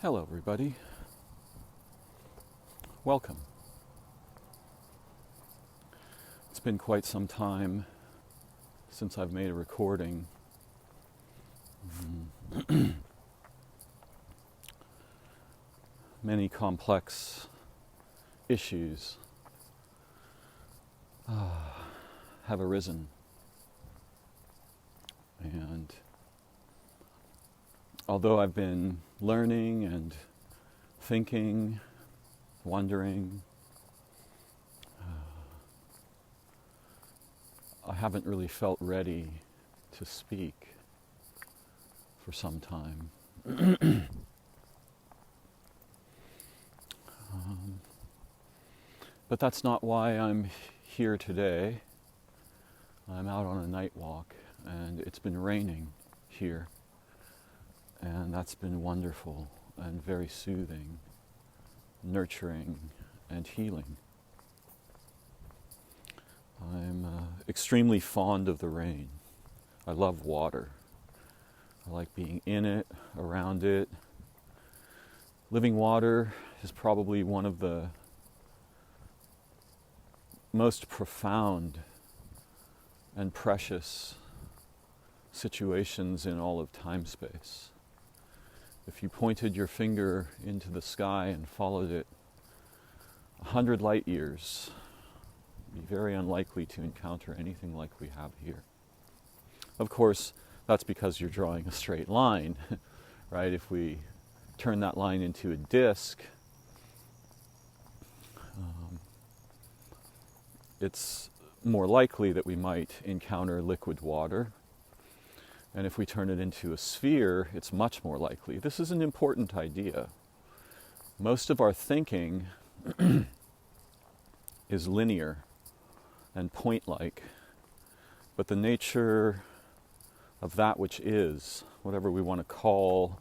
Hello everybody. Welcome. It's been quite some time since I've made a recording. Many complex issues have arisen, and although I've been learning and thinking, wondering, I haven't really felt ready to speak for some time. But that's not why I'm here today. I'm out on a night walk, and it's been raining here. And that's been wonderful and very soothing, nurturing and healing. I'm extremely fond of the rain. I love water. I like being in it, around it. Living water is probably one of the most profound and precious situations in all of time-space. If you pointed your finger into the sky and followed it 100 light years, you'd be very unlikely to encounter anything like we have here. Of course, that's because you're drawing a straight line, right? If we turn that line into a disk, it's more likely that we might encounter liquid water. And if we turn it into a sphere, it's much more likely. This is an important idea. Most of our thinking is linear and point-like, but the nature of that which is, whatever we want to call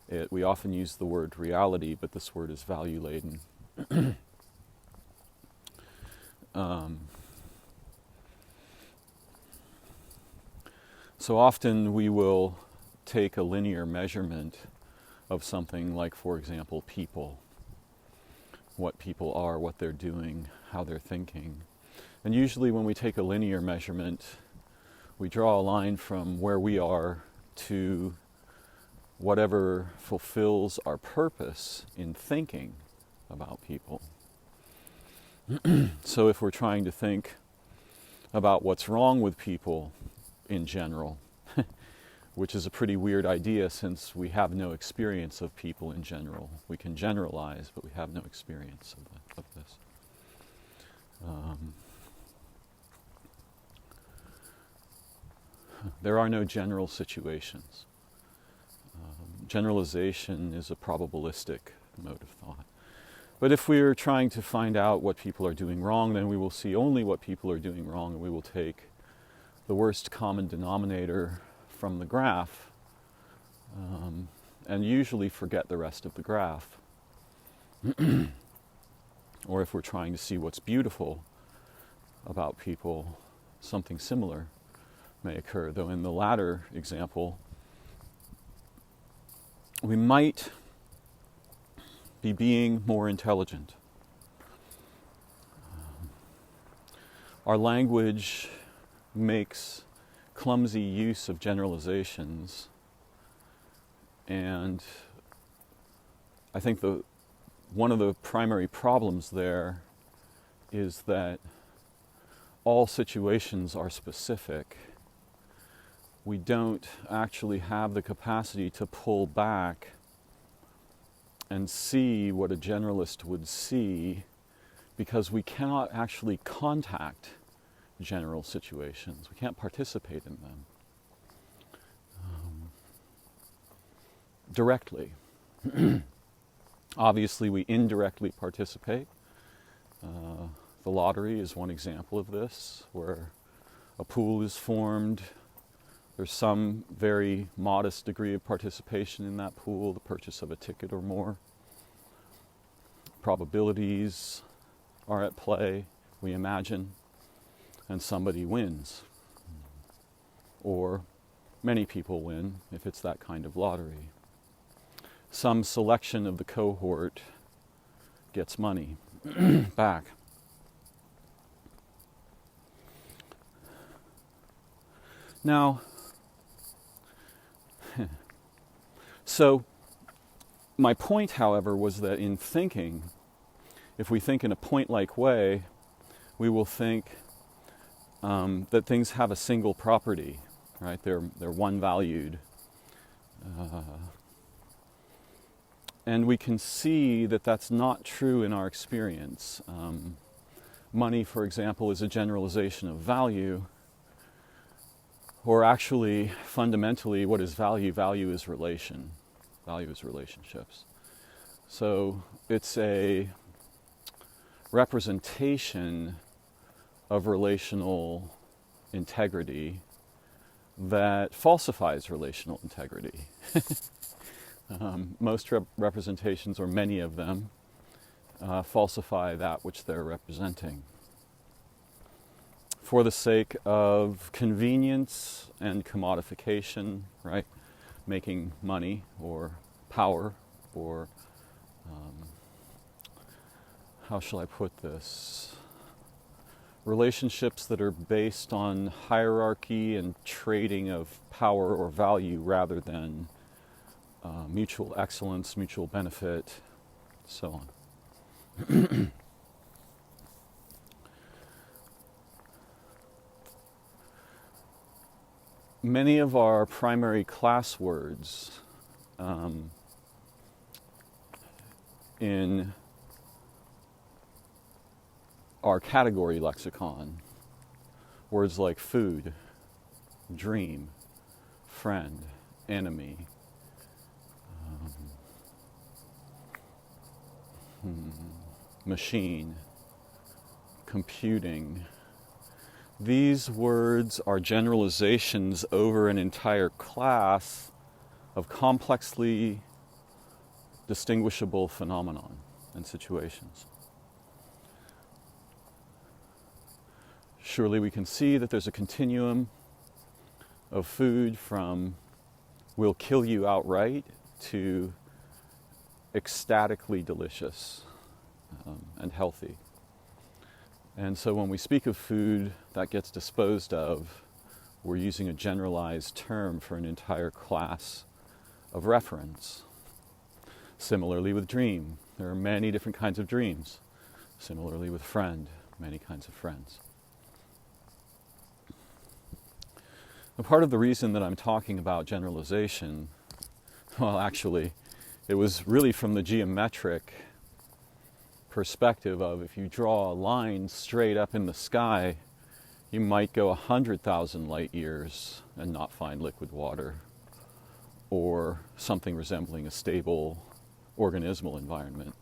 it, we often use the word reality, but this word is value-laden. So often we will take a linear measurement of something like, for example, people. What people are, what they're doing, how they're thinking. And usually when we take a linear measurement, we draw a line from where we are to whatever fulfills our purpose in thinking about people. So if we're trying to think about what's wrong with people in general, which is a pretty weird idea since we have no experience of people in general. We can generalize, but we have no experience of this. There are no general situations. Generalization is a probabilistic mode of thought. But if we're trying to find out what people are doing wrong, then we will see only what people are doing wrong, and we will take the worst common denominator from the graph, and usually forget the rest of the graph. Or if we're trying to see what's beautiful about people, something similar may occur, though in the latter example, we might be being more intelligent. Our language makes clumsy use of generalizations, and I think one of the primary problems there is that all situations are specific. We don't actually have the capacity to pull back and see what a generalist would see, because we cannot actually contact general situations. We can't participate in them directly. Obviously, we indirectly participate. The lottery is one example of this, where a pool is formed. There's some very modest degree of participation in that pool, the purchase of a ticket or more. Probabilities are at play, we imagine, and somebody wins. Or many people win if it's that kind of lottery. some selection of the cohort gets money back. Now, so my point, however, was that in thinking, if we think in a point-like way, we will think that things have a single property, right? They're one-valued. And we can see that that's not true in our experience. Money, for example, is a generalization of value, or actually, fundamentally, what is value? Value is relation. Value is relationships. So it's a representation of relational integrity that falsifies relational integrity. Most representations, or many of them, falsify that which they're representing for the sake of convenience and commodification, right? Making money or power, or how shall I put this? Relationships that are based on hierarchy and trading of power or value rather than mutual excellence, mutual benefit, so on. Many of our primary class words in our category lexicon, words like food, dream, friend, enemy, machine, computing. These words are generalizations over an entire class of complexly distinguishable phenomenon and situations. Surely we can see that there's a continuum of food from will kill you outright to ecstatically delicious and healthy. And so when we speak of food that gets disposed of, we're using a generalized term for an entire class of reference. Similarly with dream, there are many different kinds of dreams. Similarly with friend, many kinds of friends. And part of the reason that I'm talking about generalization, well, actually, it was really from the geometric perspective of if you draw a line straight up in the sky, you might go 100,000 light years and not find liquid water or something resembling a stable organismal environment.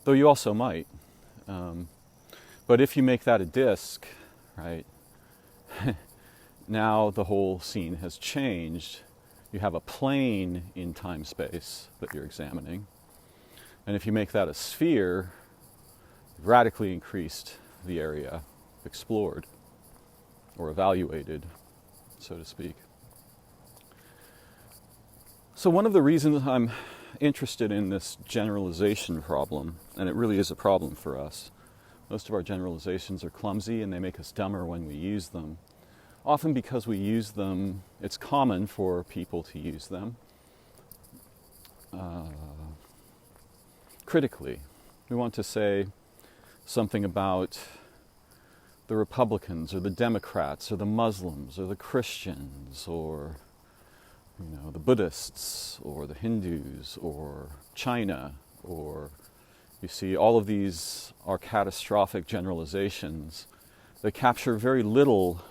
Though you also might. But if you make that a disk, right, now the whole scene has changed. You have a plane in time-space that you're examining. And if you make that a sphere, you've radically increased the area explored or evaluated, so to speak. So one of the reasons I'm interested in this generalization problem, and it really is a problem for us, most of our generalizations are clumsy and they make us dumber when we use them. Often because we use them, it's common for people to use them critically. We want to say something about the Republicans or the Democrats or the Muslims or the Christians or the Buddhists or the Hindus or China, or you see all of these are catastrophic generalizations that capture very little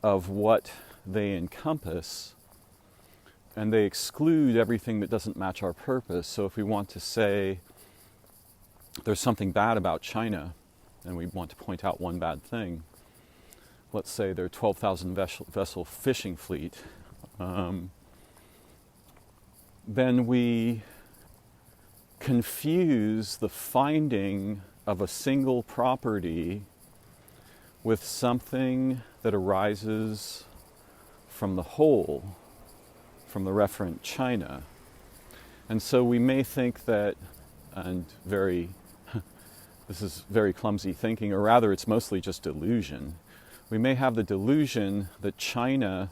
of what they encompass, and they exclude everything that doesn't match our purpose. So if we want to say there's something bad about China, and we want to point out one bad thing, let's say their 12,000 vessel fishing fleet, then we confuse the finding of a single property with something that arises from the whole, from the referent China. And so we may think that, and this is very clumsy thinking, or rather it's mostly just delusion. We may have the delusion that China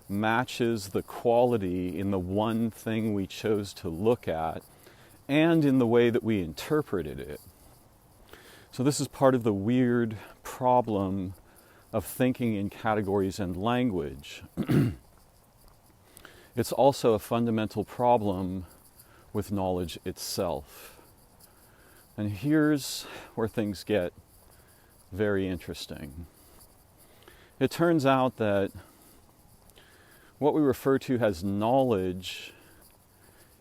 matches the quality in the one thing we chose to look at and in the way that we interpreted it. So this is part of the weird problem of thinking in categories and language. It's also a fundamental problem with knowledge itself. And here's where things get very interesting. It turns out that what we refer to as knowledge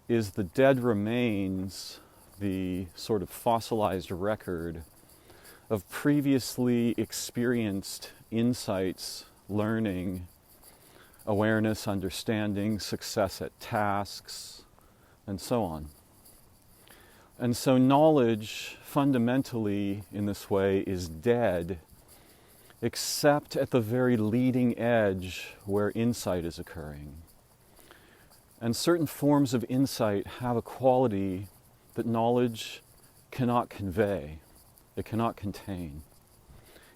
is the dead remains, the sort of fossilized record of previously experienced insights, learning, awareness, understanding, success at tasks, and so on. And so knowledge, fundamentally, in this way, is dead, except at the very leading edge where insight is occurring. And certain forms of insight have a quality that knowledge cannot convey, it cannot contain.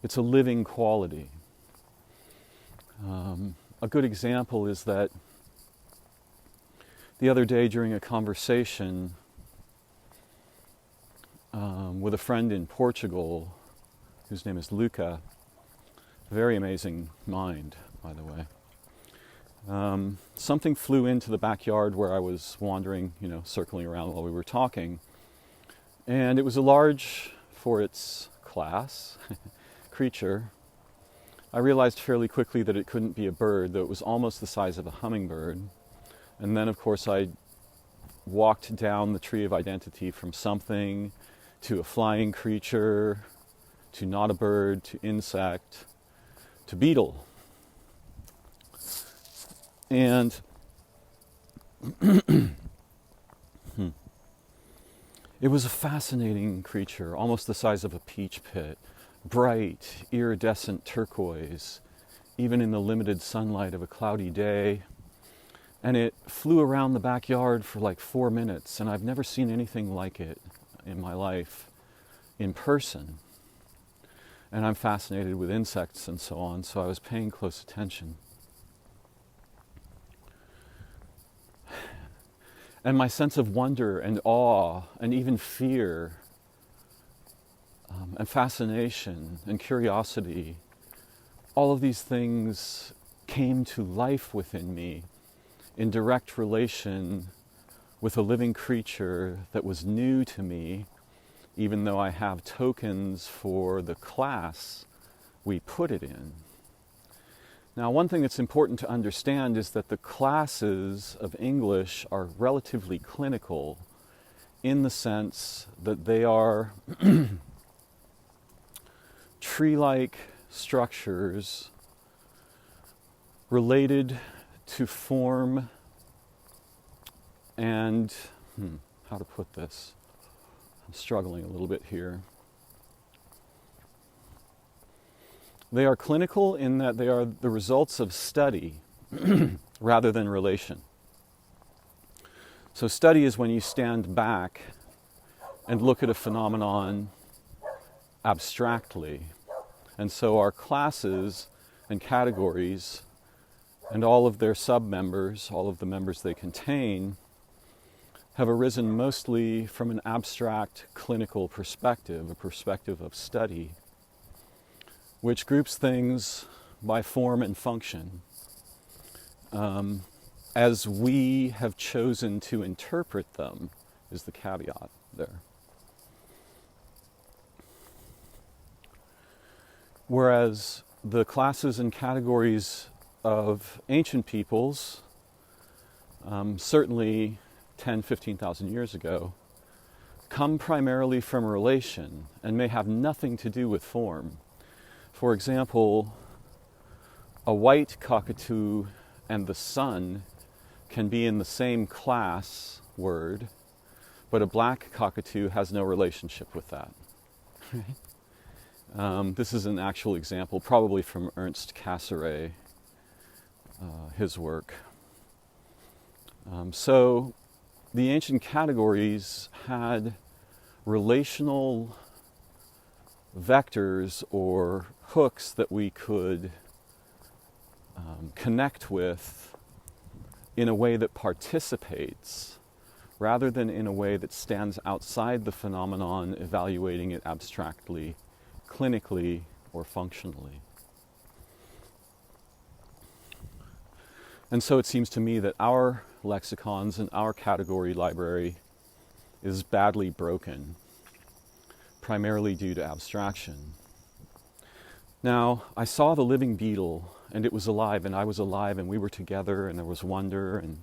It's a living quality. A good example is that the other day during a conversation with a friend in Portugal, whose name is Luca, very amazing mind, by the way. Something flew into the backyard where I was wandering, circling around while we were talking. And it was a large, for its class, creature. I realized fairly quickly that it couldn't be a bird, though it was almost the size of a hummingbird. And then, of course, I walked down the tree of identity from something to a flying creature, to not a bird, to insect, to beetle. And it was a fascinating creature, almost the size of a peach pit, bright, iridescent turquoise, even in the limited sunlight of a cloudy day. And it flew around the backyard for like 4 minutes, and I've never seen anything like it in my life in person. And I'm fascinated with insects and so on, so I was paying close attention. And my sense of wonder and awe and even fear and fascination and curiosity, all of these things came to life within me in direct relation with a living creature that was new to me, even though I have tokens for the class we put it in. Now, one thing that's important to understand is that the classes of English are relatively clinical in the sense that they are tree-like structures related to form and, how to put this? I'm struggling a little bit here. They are clinical in that they are the results of study rather than relation. So study is when you stand back and look at a phenomenon abstractly. And so our classes and categories and all of their sub-members, all of the members they contain, have arisen mostly from an abstract clinical perspective, a perspective of study, which groups things by form and function, as we have chosen to interpret them, is the caveat there. Whereas the classes and categories of ancient peoples, certainly 10, 15,000 years ago, come primarily from relation and may have nothing to do with form. For example, a white cockatoo and the sun can be in the same class word, but a black cockatoo has no relationship with that. This is an actual example, probably from Ernst Cassirer, his work. So the ancient categories had relational vectors or hooks that we could connect with in a way that participates rather than in a way that stands outside the phenomenon, evaluating it abstractly, clinically, or functionally. And so it seems to me that our lexicons and our category library is badly broken, primarily due to abstraction. Now, I saw the living beetle, and it was alive, and I was alive, and we were together, and there was wonder and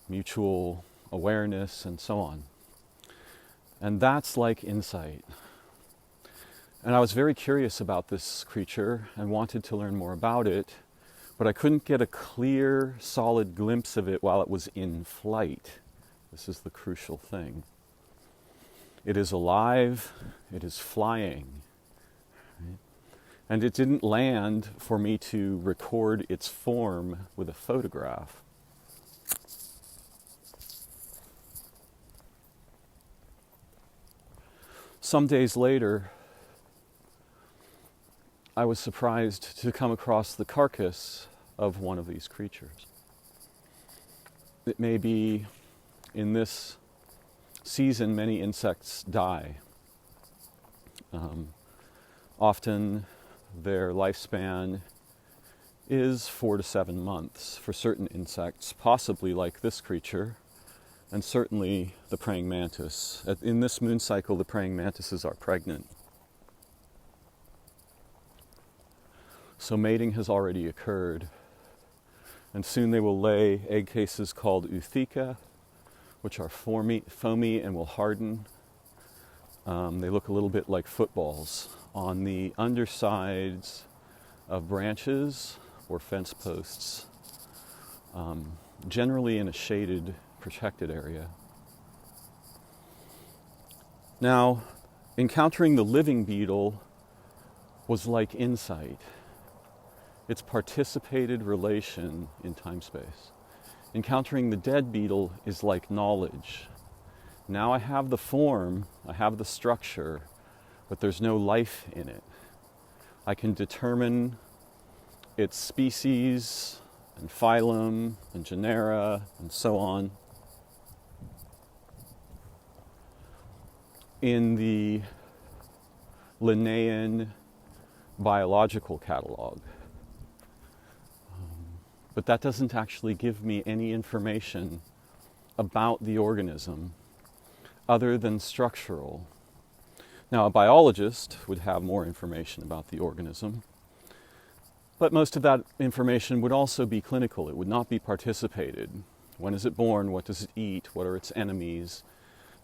mutual awareness and so on. And that's like insight. And I was very curious about this creature and wanted to learn more about it, but I couldn't get a clear, solid glimpse of it while it was in flight. This is the crucial thing. It is alive, it is flying. Right? And it didn't land for me to record its form with a photograph. Some days later, I was surprised to come across the carcass of one of these creatures. It may be in this season many insects die. Often their lifespan is 4 to 7 months for certain insects, possibly like this creature, and certainly the praying mantis. In this moon cycle, the praying mantises are pregnant. So mating has already occurred, and soon they will lay egg cases called ootheca, which are foamy and will harden. They look a little bit like footballs on the undersides of branches or fence posts, generally in a shaded, protected area. Now, encountering the living beetle was like insight. It's participated relation in time-space. Encountering the dead beetle is like knowledge. Now I have the form, I have the structure, but there's no life in it. I can determine its species and phylum and genera and so on. In the Linnaean biological catalog. But that doesn't actually give me any information about the organism other than structural. Now, a biologist would have more information about the organism, but most of that information would also be clinical. It would not be participated. When is it born? What does it eat? What are its enemies?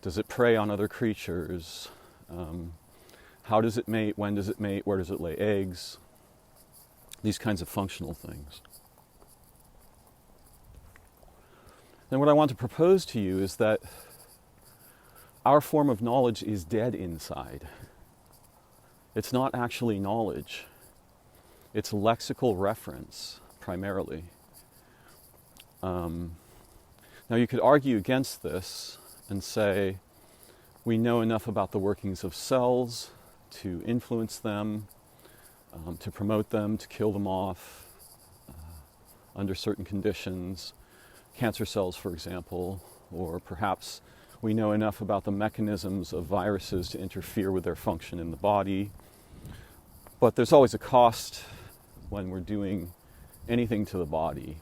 Does it prey on other creatures? How does it mate? When does it mate? Where does it lay eggs? These kinds of functional things. And what I want to propose to you is that our form of knowledge is dead inside. It's not actually knowledge. It's lexical reference, primarily. Now you could argue against this and say, we know enough about the workings of cells to influence them, to promote them, to kill them off under certain conditions. Cancer cells, for example, or perhaps we know enough about the mechanisms of viruses to interfere with their function in the body. But there's always a cost when we're doing anything to the body.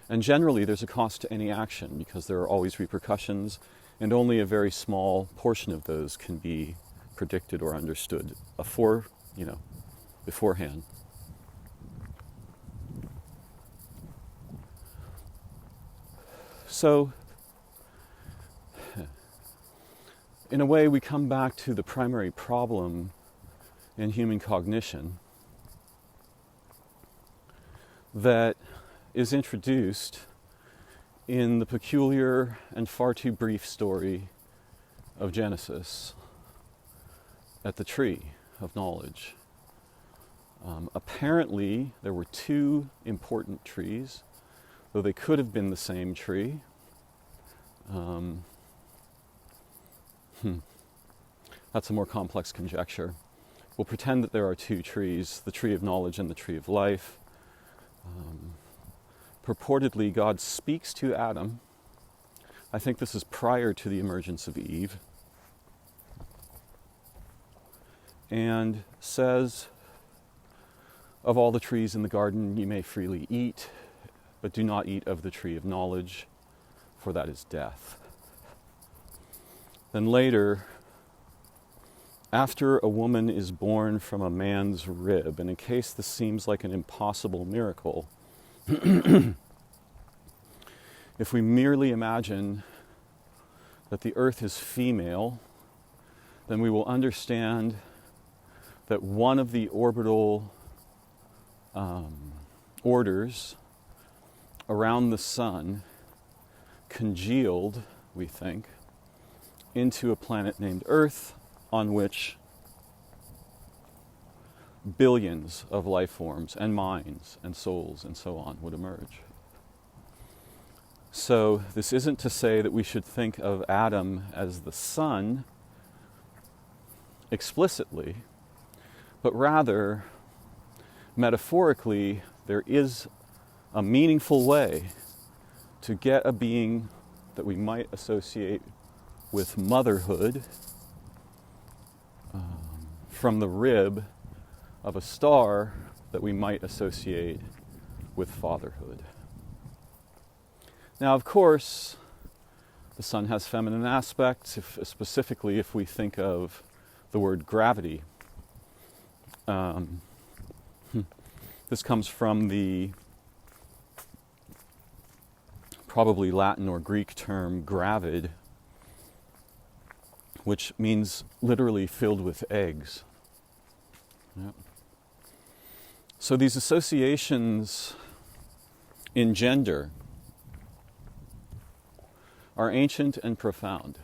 And generally there's a cost to any action because there are always repercussions, and only a very small portion of those can be predicted or understood beforehand. So, in a way, we come back to the primary problem in human cognition that is introduced in the peculiar and far too brief story of Genesis at the tree of knowledge. Apparently, there were two important trees, though they could have been the same tree. Um, That's a more complex conjecture. We'll pretend that there are two trees, the tree of knowledge and the tree of life. Purportedly, God speaks to Adam. I think this is prior to the emergence of Eve. And says, of all the trees in the garden you may freely eat, but do not eat of the tree of knowledge, for that is death. Then later, after a woman is born from a man's rib, and in case this seems like an impossible miracle, if we merely imagine that the earth is female, then we will understand that one of the orbital orders around the sun congealed, we think, into a planet named Earth, on which billions of life forms and minds and souls and so on would emerge. So this isn't to say that we should think of Adam as the sun explicitly, but rather, metaphorically, there is a meaningful way to get a being that we might associate with motherhood from the rib of a star that we might associate with fatherhood. Now, of course, the sun has feminine aspects, specifically if we think of the word gravity. This comes from the probably Latin or Greek term gravid, which means literally filled with eggs. Yep. So these associations in gender are ancient and profound.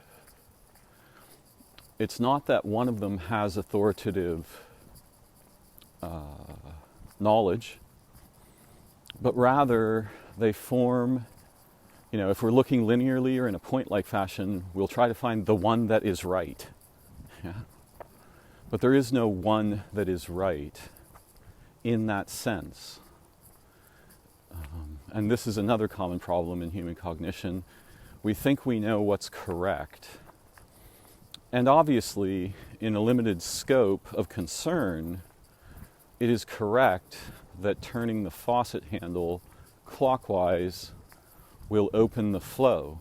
It's not that one of them has authoritative knowledge, but rather they form, if we're looking linearly or in a point-like fashion, we'll try to find the one that is right. Yeah? But there is no one that is right in that sense. And this is another common problem in human cognition. We think we know what's correct. And obviously, in a limited scope of concern, it is correct that turning the faucet handle clockwise will open the flow.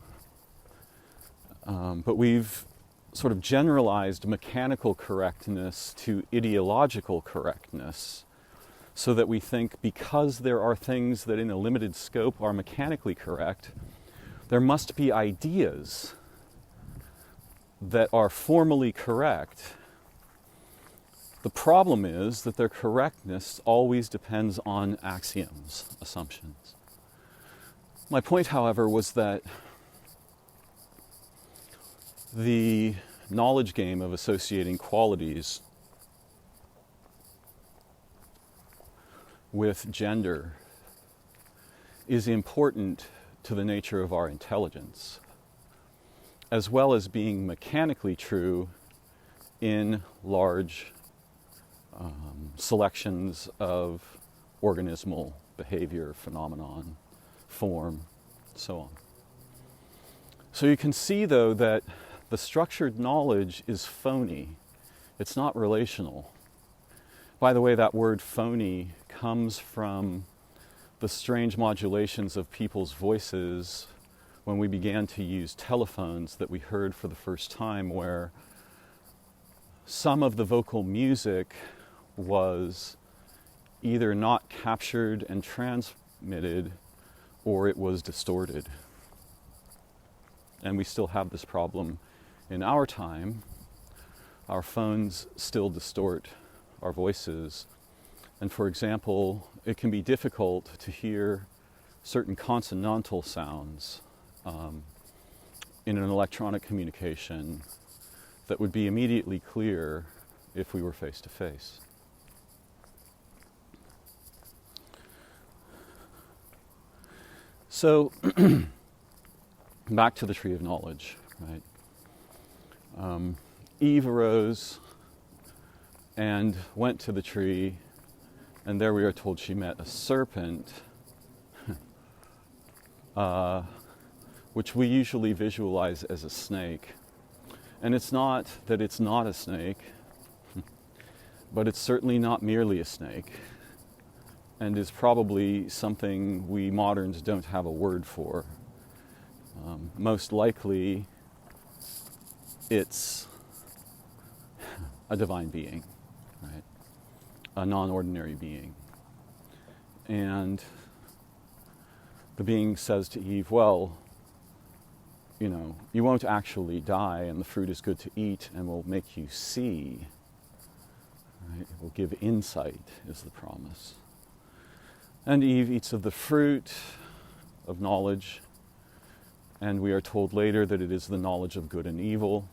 But we've sort of generalized mechanical correctness to ideological correctness, so that we think because there are things that in a limited scope are mechanically correct, there must be ideas that are formally correct. The problem is that their correctness always depends on axioms, assumptions. My point, however, was that the knowledge game of associating qualities with gender is important to the nature of our intelligence, as well as being mechanically true in large selections of organismal behavior, phenomenon, form, so on. So you can see, though, that the structured knowledge is phony. It's not relational. By the way, that word phony comes from the strange modulations of people's voices when we began to use telephones that we heard for the first time, where some of the vocal music was either not captured and transmitted, or it was distorted. And we still have this problem in our time. Our phones still distort our voices. And for example, it can be difficult to hear certain consonantal sounds in an electronic communication that would be immediately clear if we were face to face. So back to the tree of knowledge, right? Eve arose and went to the tree, and there we are told she met a serpent, which we usually visualize as a snake. And it's not that it's not a snake, but it's certainly not merely a snake, and is probably something we moderns don't have a word for. Most likely, it's a divine being, right? A non-ordinary being. And the being says to Eve, well, you know, you won't actually die, and the fruit is good to eat and will make you see. Right? It will give insight, is the promise. And Eve eats of the fruit of knowledge, and we are told later that it is the knowledge of good and evil.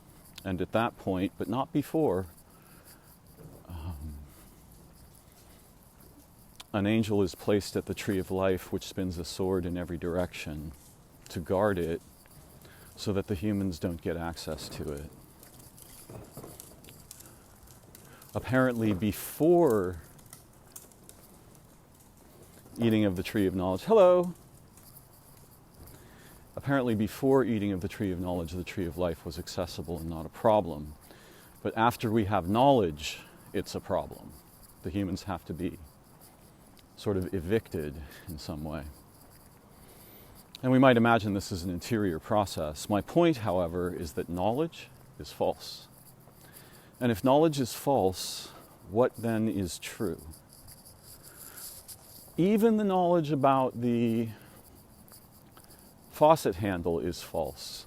And at that point, but not before, an angel is placed at the tree of life, which spins a sword in every direction to guard it so that the humans don't get access to it. Apparently, before eating of the tree of knowledge, apparently before eating of the tree of knowledge, the tree of life was accessible and not a problem. But after we have knowledge, it's a problem. The humans have to be sort of evicted in some way. And we might imagine this is an interior process. My point, however, is that knowledge is false. And if knowledge is false, what then is true? Even the knowledge about the faucet handle is false.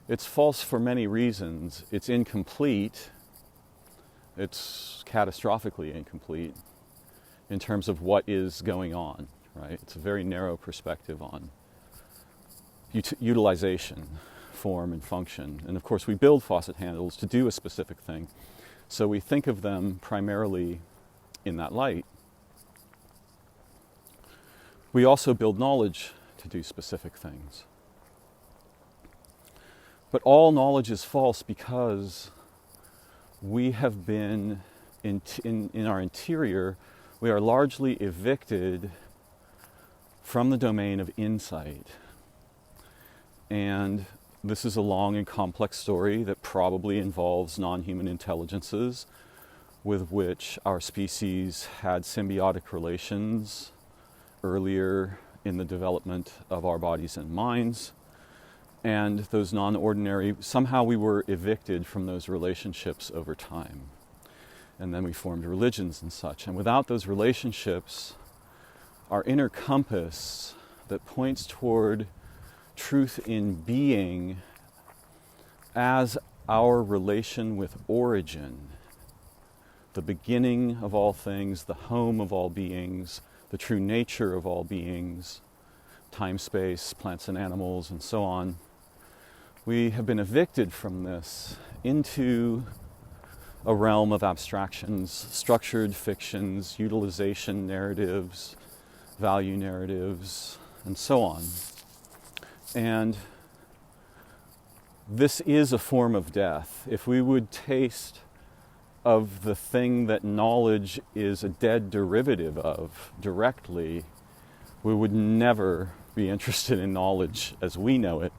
It's false for many reasons. It's incomplete. It's catastrophically incomplete in terms of what is going on, right? It's a very narrow perspective on utilization, form, and function. And of course, we build faucet handles to do a specific thing. So we think of them primarily in that light. We also build knowledge to do specific things. But all knowledge is false because we have been, in our interior, we are largely evicted from the domain of insight. And this is a long and complex story that probably involves non-human intelligences with which our species had symbiotic relations earlier in the development of our bodies and minds. And those non-ordinary, somehow we were evicted from those relationships over time. And then we formed religions and such. And without those relationships, our inner compass that points toward truth in being as our relation with origin, the beginning of all things, the home of all beings, the true nature of all beings, time, space, plants and animals, and so on. We have been evicted from this into a realm of abstractions, structured fictions, utilization narratives, value narratives, and so on. And this is a form of death. If we would taste of the thing that knowledge is a dead derivative of directly, we would never be interested in knowledge as we know it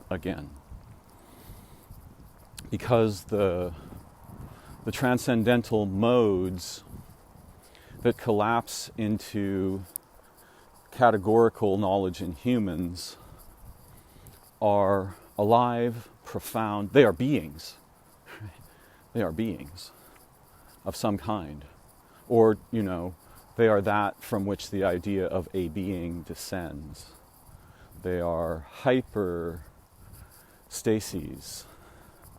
again. Because the transcendental modes that collapse into categorical knowledge in humans are alive, profound. They are beings. They are beings of some kind. Or, you know, they are that from which the idea of a being descends. They are hyperstases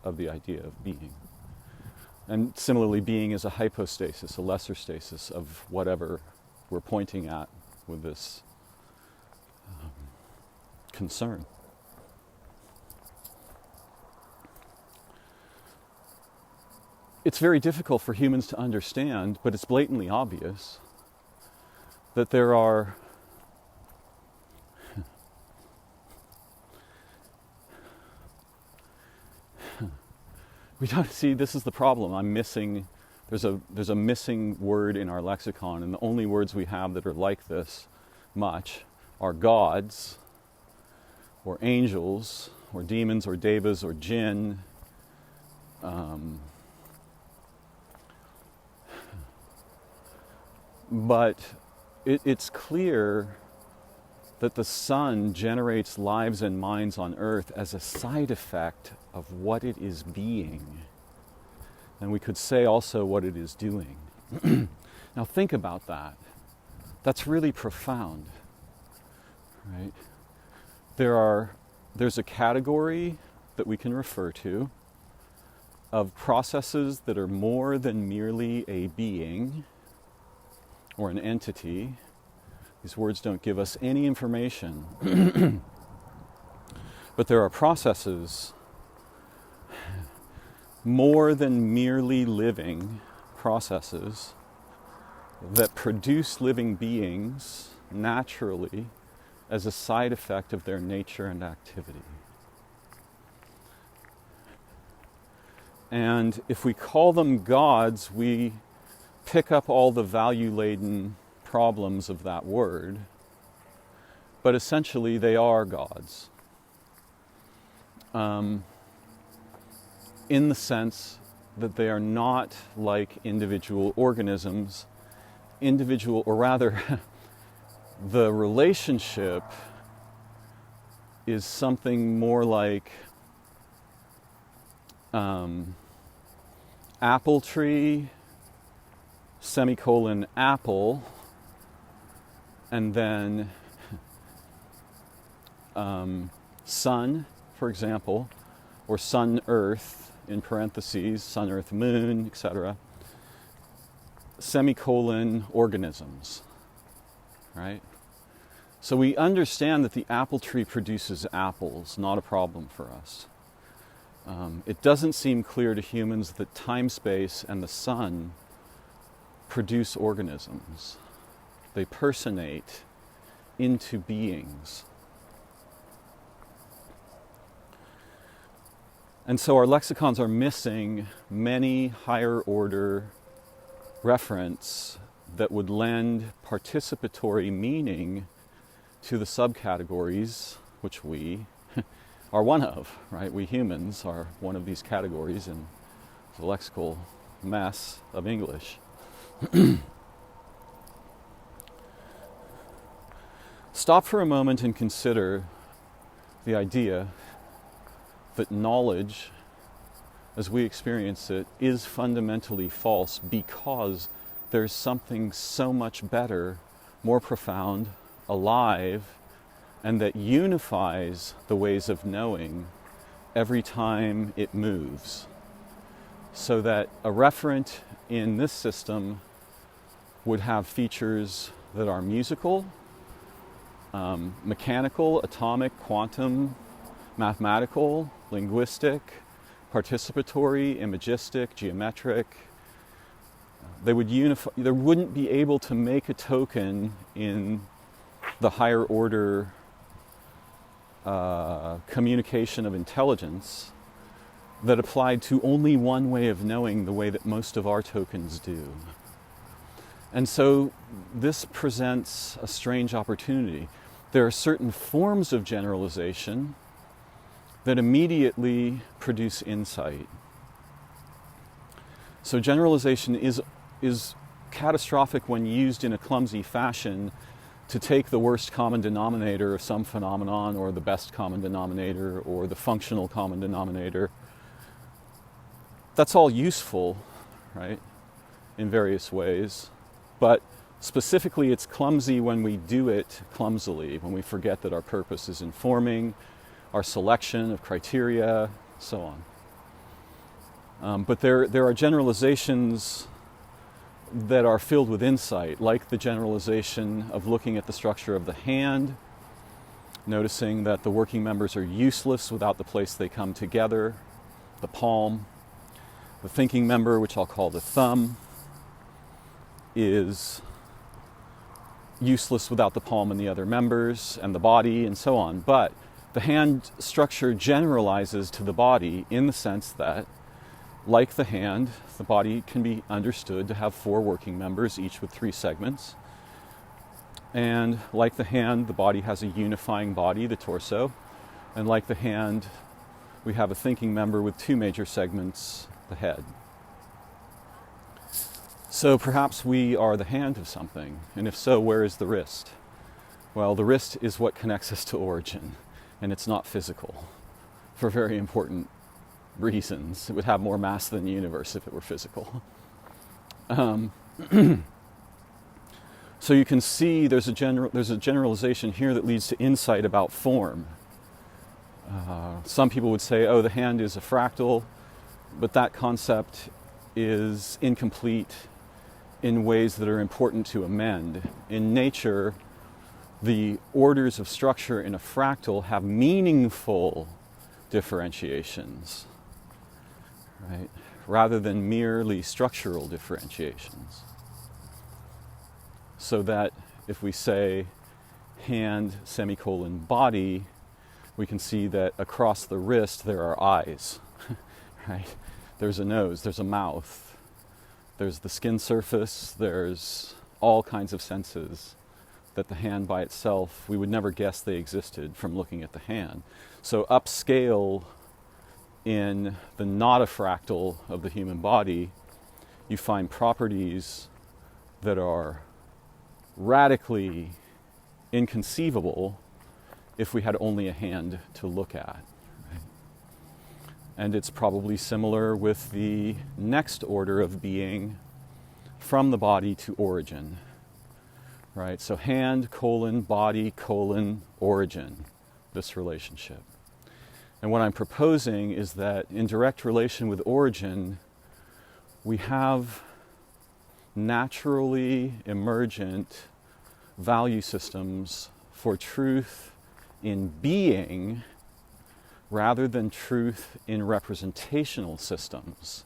of the idea of being. And similarly, being is a hypostasis, a lesser stasis of whatever we're pointing at with this concern. It's very difficult for humans to understand, but it's blatantly obvious that there are We don't see, this is the problem. There's a missing word in our lexicon, and the only words we have that are like this much are gods, or angels, or demons, or devas, or jinn. But it's clear that the sun generates lives and minds on earth as a side effect of what it is being. And we could say also what it is doing. Now think about that. That's really profound, right? There's a category that we can refer to of processes that are more than merely a being or an entity. These words don't give us any information. But there are processes more than merely living processes that produce living beings naturally as a side effect of their nature and activity. And if we call them gods, we pick up all the value-laden problems of that word, but essentially they are gods. In the sense that they are not like individual organisms, or rather, the relationship is something more like apple tree, semicolon apple, and then sun, for example, or sun earth, in parentheses, sun, earth, moon, etc. Semicolon organisms, right? So we understand that the apple tree produces apples, not a problem for us. It doesn't seem clear to humans that time, space, and the sun produce organisms. They personate into beings. And so our lexicons are missing many higher order reference that would lend participatory meaning to the subcategories, which we are one of, right? We humans are one of these categories in the lexical mess of English. Stop for a moment and consider the idea that knowledge, as we experience it, is fundamentally false because there's something so much better, more profound, alive, and that unifies the ways of knowing every time it moves. So that a referent in this system would have features that are musical, mechanical, atomic, quantum, mathematical, linguistic, participatory, imagistic, geometric. They would unify. They wouldn't be able to make a token in the higher order communication of intelligence that applied to only one way of knowing the way that most of our tokens do. And so this presents a strange opportunity. There are certain forms of generalization that immediately produce insight. So generalization is catastrophic when used in a clumsy fashion to take the worst common denominator of some phenomenon, or the best common denominator, or the functional common denominator. That's all useful, right, in various ways. But specifically, it's clumsy when we do it clumsily, when we forget that our purpose is informing our selection of criteria, so on. But there are generalizations that are filled with insight, like the generalization of looking at the structure of the hand, noticing that the working members are useless without the place they come together, the palm. The thinking member, which I'll call the thumb, is useless without the palm and the other members, and the body, and so on. But the hand structure generalizes to the body in the sense that Like the hand, the body can be understood to have 4 working members, each with 3 segments. And like the hand, the body has a unifying body, the torso. And like the hand, we have a thinking member with 2 major segments, the head. So perhaps we are the hand of something, and if so, where is the wrist? Well, the wrist is what connects us to origin, and it's not physical, for very important reasons. It would have more mass than the universe if it were physical. So you can see there's a generalization here that leads to insight about form. Some people would say, oh, the hand is a fractal, but that concept is incomplete in ways that are important to amend. In nature, the orders of structure in a fractal have meaningful differentiations, right? Rather than merely structural differentiations. So that if we say hand, semicolon, body, we can see that across the wrist there are eyes, right? There's a nose, there's a mouth, there's the skin surface, there's all kinds of senses that the hand by itself, we would never guess they existed from looking at the hand. So upscale in the not a fractal of the human body, you find properties that are radically inconceivable if we had only a hand to look at. Right? And it's probably similar with the next order of being from the body to origin. Right? So hand, colon, body, colon, origin, this relationship. And what I'm proposing is that in direct relation with origin, we have naturally emergent value systems for truth in being rather than truth in representational systems,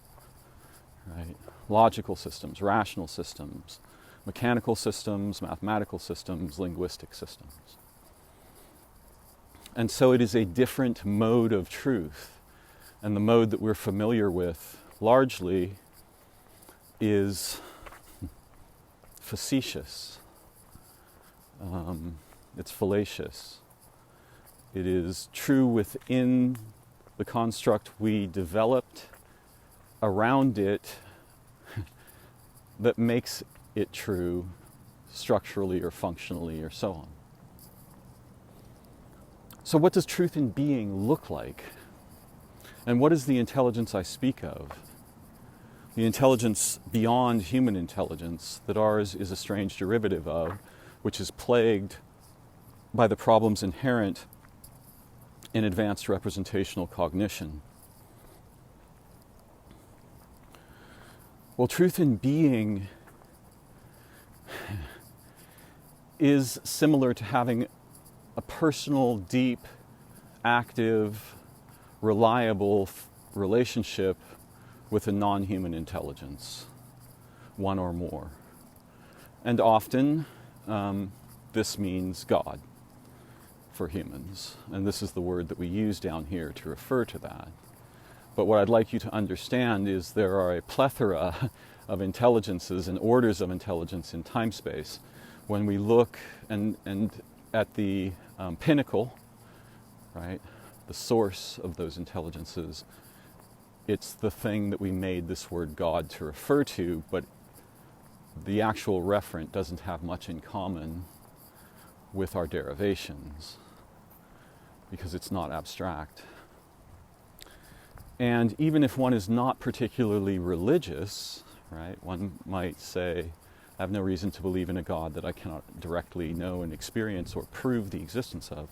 right? Logical systems, rational systems, mechanical systems, mathematical systems, linguistic systems. And so it is a different mode of truth. And the mode that we're familiar with largely is facetious. It's fallacious. It is true within the construct we developed around it that makes it true structurally or functionally or so on. So what does truth in being look like? And what is the intelligence I speak of? The intelligence beyond human intelligence that ours is a strange derivative of, which is plagued by the problems inherent in advanced representational cognition. Well, truth in being is similar to having a personal, deep, active, reliable relationship with a non-human intelligence, one or more. And often, this means God for humans. And this is the word that we use down here to refer to that. But what I'd like you to understand is there are a plethora of intelligences and orders of intelligence in time-space. When we look and at the pinnacle, right, the source of those intelligences, it's the thing that we made this word God to refer to, but the actual referent doesn't have much in common with our derivations because it's not abstract. And even if one is not particularly religious, right, one might say, I have no reason to believe in a God that I cannot directly know and experience or prove the existence of.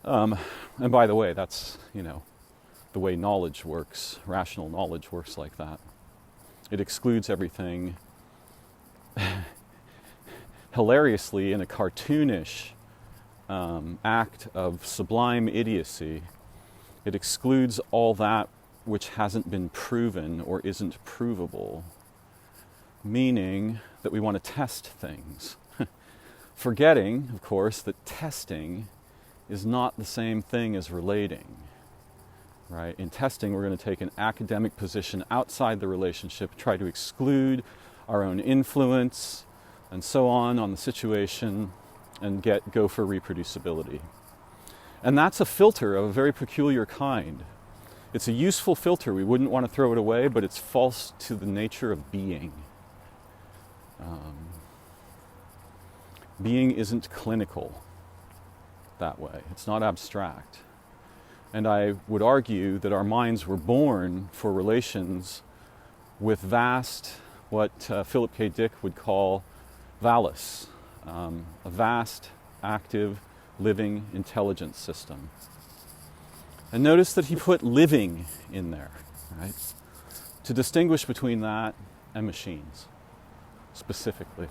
And by the way, that's, the way knowledge works. Rational knowledge works like that. It excludes everything hilariously in a cartoonish act of sublime idiocy. It excludes all that which hasn't been proven or isn't provable, meaning that we want to test things. Forgetting, of course, that testing is not the same thing as relating. right? In testing, we're going to take an academic position outside the relationship, try to exclude our own influence and so on the situation, and go for reproducibility. And that's a filter of a very peculiar kind. It's a useful filter. We wouldn't want to throw it away, but it's false to the nature of being. Being isn't clinical that way. It's not abstract. And I would argue that our minds were born for relations with vast, what Philip K. Dick would call vallus, a vast, active, living intelligence system. And notice that he put living in there, right? To distinguish between that and machines, specifically.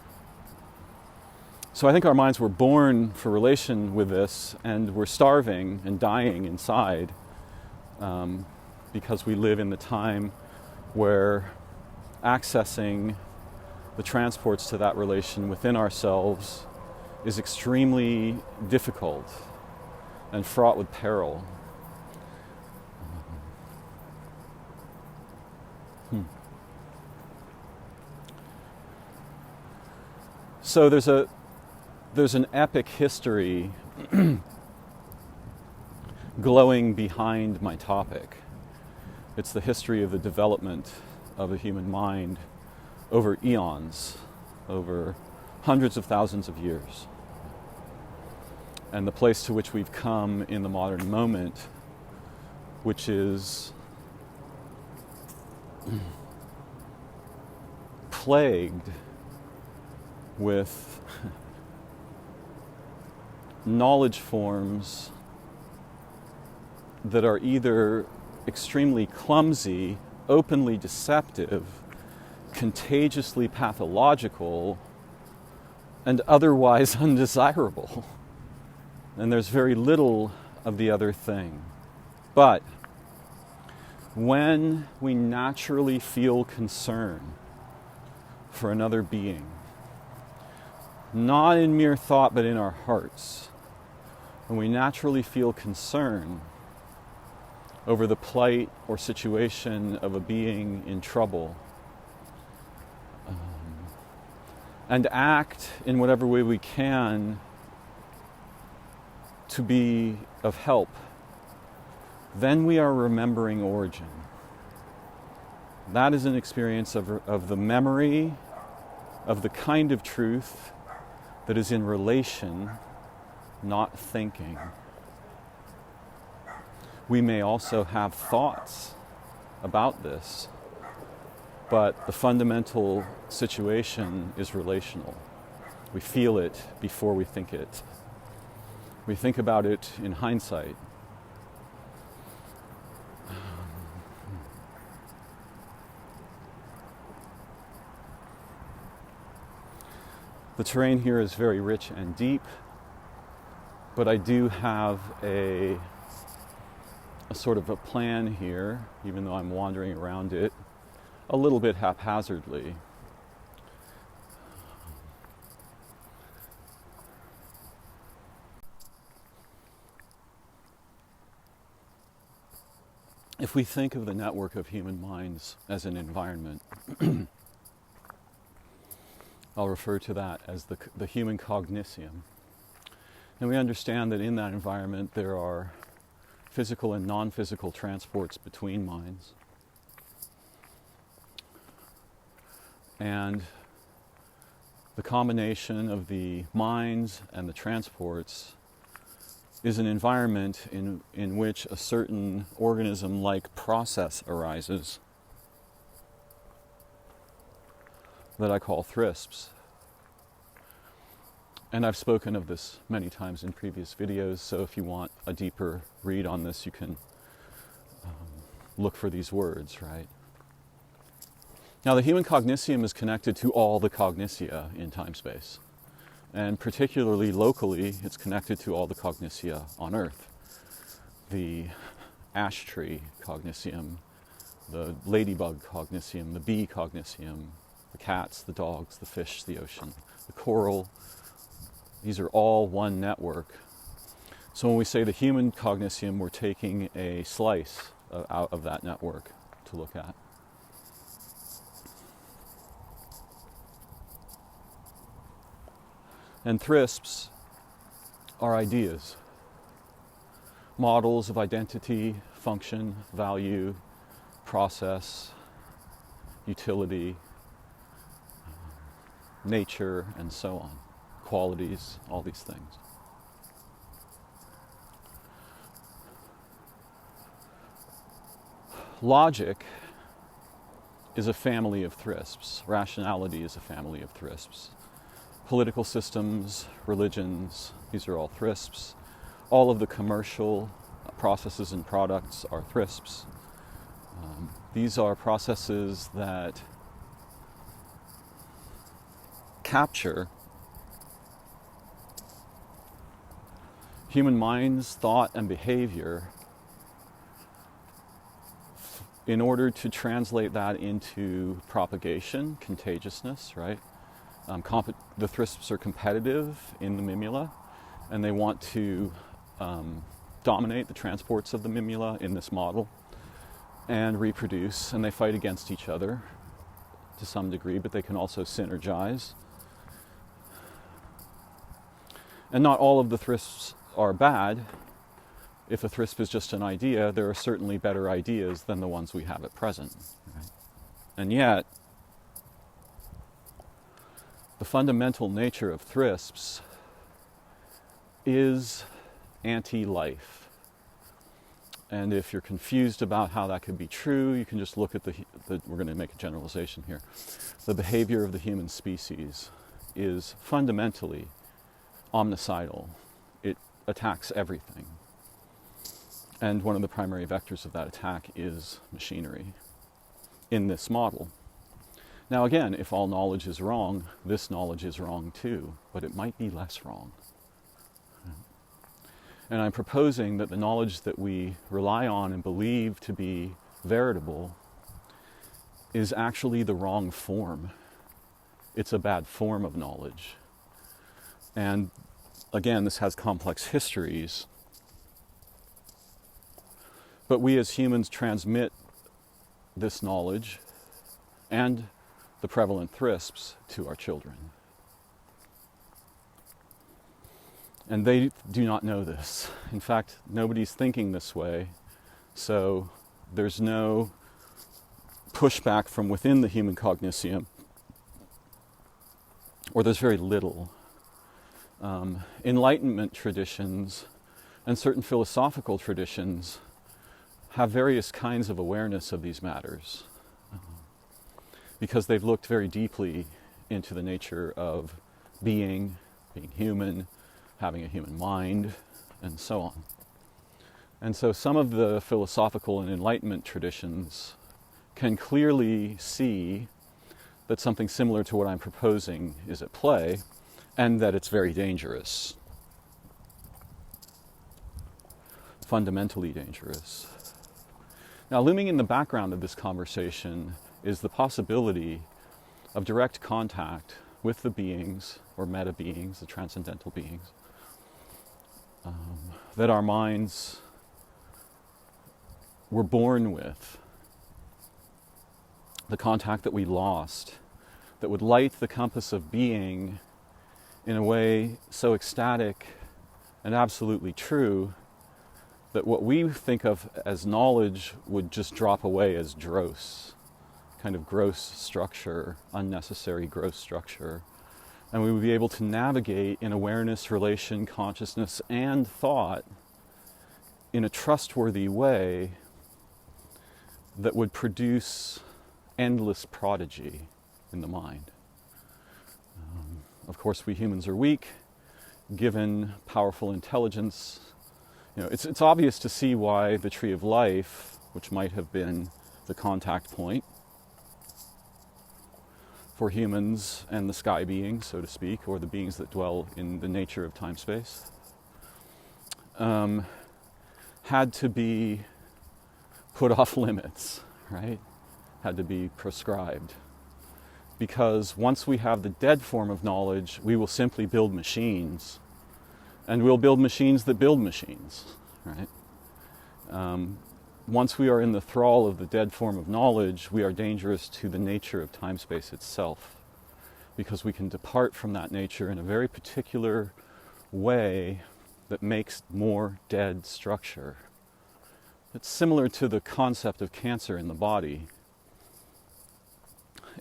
So I think our minds were born for relation with this, and we're starving and dying inside because we live in the time where accessing the transports to that relation within ourselves is extremely difficult and fraught with peril. So there's an epic history glowing behind my topic. It's the history of the development of the human mind over eons, over hundreds of thousands of years. And the place to which we've come in the modern moment, which is plagued with knowledge forms that are either extremely clumsy, openly deceptive, contagiously pathological, and otherwise undesirable. And there's very little of the other thing. But when we naturally feel concern for another being, not in mere thought but in our hearts, when we naturally feel concern over the plight or situation of a being in trouble, and act in whatever way we can to be of help, then we are remembering origin. That is an experience of the memory of the kind of truth that is in relation, not thinking. We may also have thoughts about this, but the fundamental situation is relational. We feel it before we think it. We think about it in hindsight. The terrain here is very rich and deep, but I do have a sort of a plan here, even though I'm wandering around it a little bit haphazardly. If we think of the network of human minds as an environment, I'll refer to that as the human cognitium. And we understand that in that environment there are physical and non-physical transports between minds. And the combination of the minds and the transports is an environment in which a certain organism-like process arises that I call thrisps. And I've spoken of this many times in previous videos, so if you want a deeper read on this, you can look for these words, right? Now, the human cognitium is connected to all the cognitia in time-space. And particularly locally, it's connected to all the cognitia on Earth. The ash tree cognitium, the ladybug cognitium, the bee cognitium, the cats, the dogs, the fish, the ocean, the coral. These are all one network. So when we say the human cognitium, we're taking a slice out of that network to look at. And thrisps are ideas, models of identity, function, value, process, utility, nature, and so on, qualities, all these things. Logic is a family of thrisps. Rationality is a family of thrisps. Political systems, religions, these are all thrisps. All of the commercial processes and products are thrisps. These are processes that capture human minds, thought, and behavior in order to translate that into propagation, contagiousness, right? The thrisps are competitive in the mimula, and they want to dominate the transports of the mimula in this model and reproduce, and they fight against each other to some degree, but they can also synergize. And not all of the thrisps are bad. If a thrisp is just an idea, there are certainly better ideas than the ones we have at present. Right? And yet, the fundamental nature of thrisps is anti-life. And if you're confused about how that could be true, you can just look at we're going to make a generalization here. The behavior of the human species is fundamentally omnicidal. It attacks everything. And one of the primary vectors of that attack is machinery in this model. Now again, if all knowledge is wrong, this knowledge is wrong too, but it might be less wrong. And I'm proposing that the knowledge that we rely on and believe to be veritable is actually the wrong form. It's a bad form of knowledge. And again, this has complex histories. But we as humans transmit this knowledge and the prevalent thrisps to our children. And they do not know this. In fact, nobody's thinking this way, so there's no pushback from within the human cognitium, or there's very little. Enlightenment traditions and certain philosophical traditions have various kinds of awareness of these matters because they've looked very deeply into the nature of being human, having a human mind, and so on. And so some of the philosophical and Enlightenment traditions can clearly see that something similar to what I'm proposing is at play, and that it's very dangerous. Fundamentally dangerous. Now, looming in the background of this conversation is the possibility of direct contact with the beings, or meta-beings, the transcendental beings, that our minds were born with, the contact that we lost, that would light the compass of being in a way so ecstatic and absolutely true that what we think of as knowledge would just drop away as dross, kind of gross structure, unnecessary gross structure. And we would be able to navigate in awareness, relation, consciousness, and thought in a trustworthy way that would produce endless prodigy in the mind. Of course, we humans are weak, given powerful intelligence. You know, it's obvious to see why the tree of life, which might have been the contact point for humans and the sky beings, so to speak, or the beings that dwell in the nature of time-space, had to be put off limits, right? Had to be prescribed. Because once we have the dead form of knowledge, we will simply build machines. And we'll build machines that build machines, right? once we are in the thrall of the dead form of knowledge, we are dangerous to the nature of time-space itself, because we can depart from that nature in a very particular way that makes more dead structure. It's similar to the concept of cancer in the body.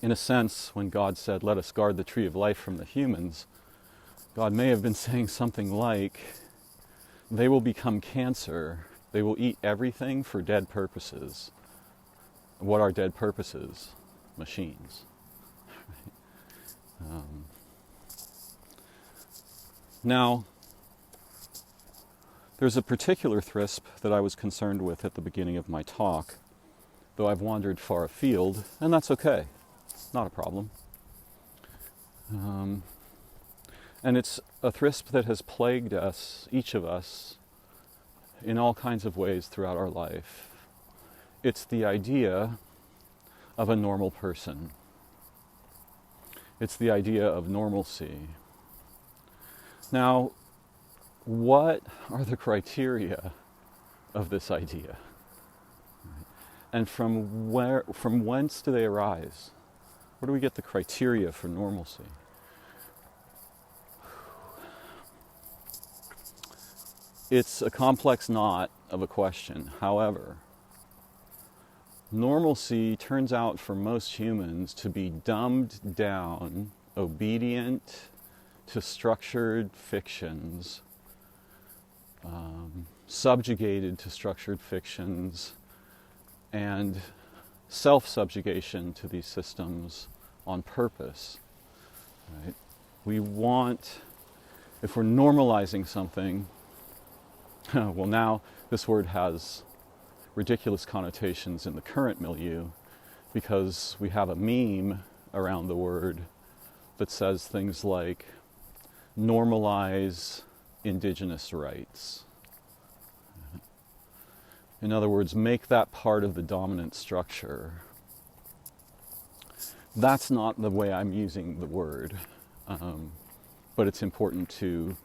In a sense, when God said, "Let us guard the tree of life from the humans," God may have been saying something like, they will become cancer. They will eat everything for dead purposes. What are dead purposes? Machines. Now, there's a particular thrisp that I was concerned with at the beginning of my talk, though I've wandered far afield, and that's okay. Not a problem. And it's a thrisp that has plagued us, each of us, in all kinds of ways throughout our life. It's the idea of a normal person. It's the idea of normalcy. Now, what are the criteria of this idea? And from whence do they arise? Where do we get the criteria for normalcy? It's a complex knot of a question. However, normalcy turns out for most humans to be dumbed down, obedient to structured fictions, subjugated to structured fictions, and self-subjugation to these systems on purpose. Right? We want, if we're normalizing something, well, now this word has ridiculous connotations in the current milieu because we have a meme around the word that says things like normalize indigenous rights. In other words, make that part of the dominant structure. That's not the way I'm using the word, but it's important to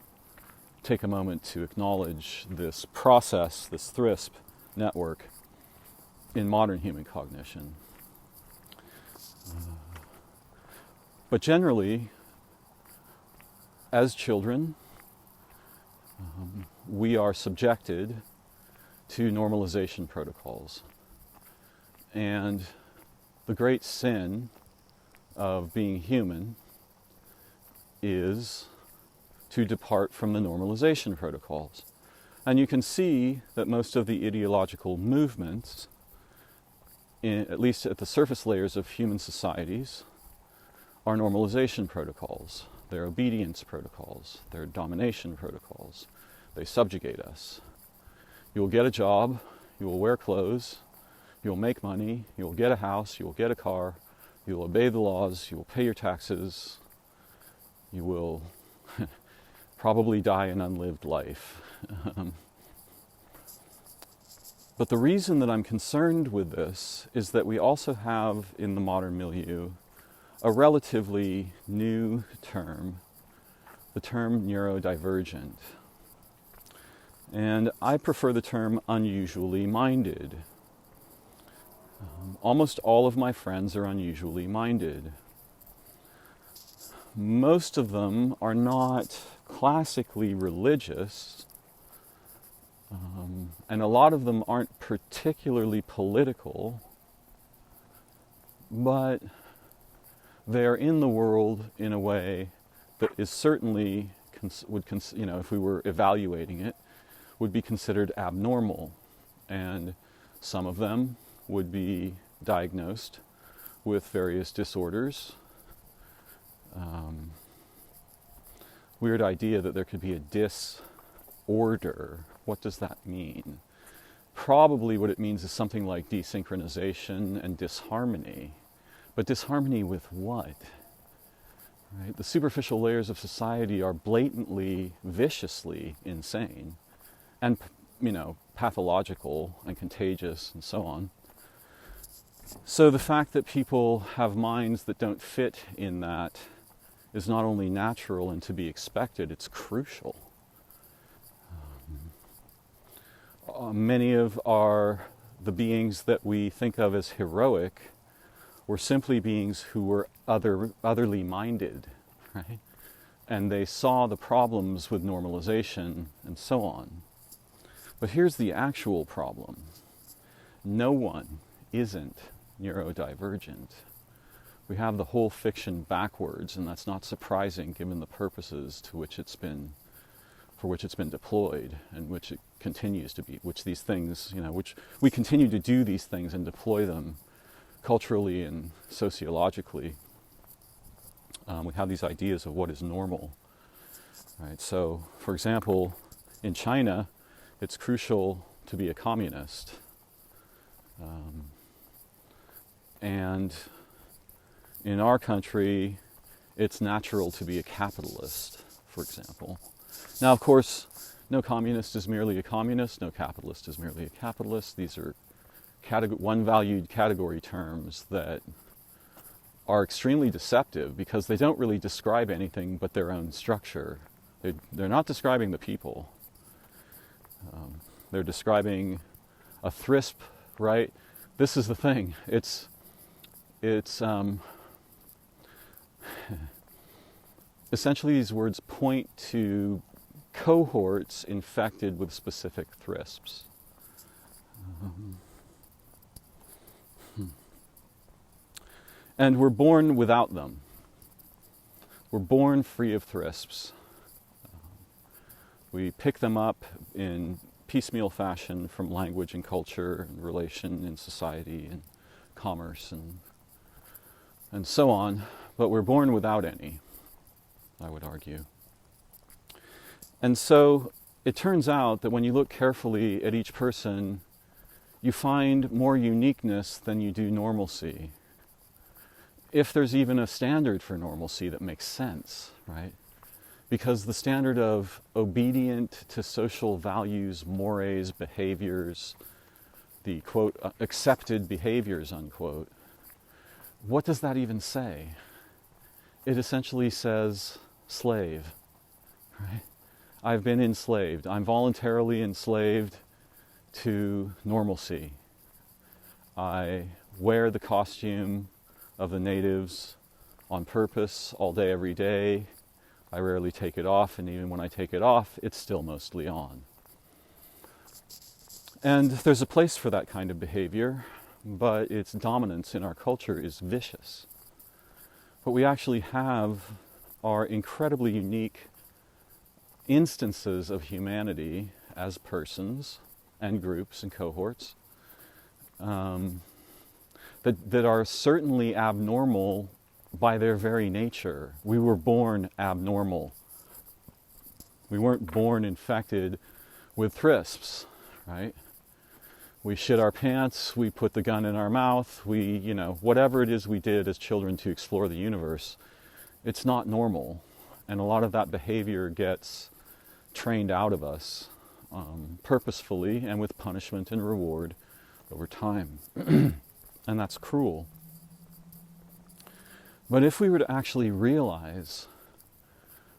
take a moment to acknowledge this process, this thrisp network in modern human cognition. But generally, as children, we are subjected to normalization protocols. And the great sin of being human is to depart from the normalization protocols. And you can see that most of the ideological movements, at least at the surface layers of human societies, are normalization protocols. They're obedience protocols. They're domination protocols. They subjugate us. You will get a job, you will wear clothes, you will make money, you will get a house, you will get a car, you will obey the laws, you will pay your taxes, you will probably die an unlived life. But the reason that I'm concerned with this is that we also have in the modern milieu a relatively new term, the term neurodivergent. And I prefer the term unusually minded. Almost all of my friends are unusually minded. Most of them are not classically religious, and a lot of them aren't particularly political, but they're in the world in a way that is certainly, if we were evaluating it, would be considered abnormal. And some of them would be diagnosed with various disorders. Weird idea that there could be a disorder. What does that mean? Probably what it means is something like desynchronization and disharmony. But disharmony with what? Right? The superficial layers of society are blatantly, viciously insane and, pathological and contagious and so on. So the fact that people have minds that don't fit in that is not only natural and to be expected, it's crucial. Many of our the beings that we think of as heroic were simply beings who were otherly minded, right? And they saw the problems with normalization and so on. But here's the actual problem. No one isn't neurodivergent. We have the whole fiction backwards, and that's not surprising given the purposes for which it's been deployed, and which it continues to be, which these things, which we continue to do these things and deploy them culturally and sociologically. We have these ideas of what is normal, right? So, for example, in China, it's crucial to be a communist. And in our country, it's natural to be a capitalist, for example. Now, of course, no communist is merely a communist, no capitalist is merely a capitalist. These are one-valued category terms that are extremely deceptive because they don't really describe anything but their own structure. They're not describing the people. They're describing a thrisp, right? This is the thing. It's essentially these words point to cohorts infected with specific thrisps. And we're born without them. We're born free of thrisps. We pick them up in piecemeal fashion from language and culture and relation in society and commerce and so on, but we're born without any, I would argue. And so it turns out that when you look carefully at each person, you find more uniqueness than you do normalcy. If there's even a standard for normalcy that makes sense, right? Because the standard of obedient to social values, mores, behaviors, the quote, accepted behaviors, unquote, what does that even say? It essentially says slave, right? I've been enslaved. I'm voluntarily enslaved to normalcy. I wear the costume of the natives on purpose all day, every day. I rarely take it off, and even when I take it off, it's still mostly on. And there's a place for that kind of behavior, but its dominance in our culture is vicious. What we actually have are incredibly unique instances of humanity as persons and groups and cohorts that are certainly abnormal by their very nature. We were born abnormal. We weren't born infected with thrisps, right? We shit our pants, we put the gun in our mouth, whatever it is we did as children to explore the universe, it's not normal. And a lot of that behavior gets trained out of us purposefully and with punishment and reward over time. And that's cruel. But if we were to actually realize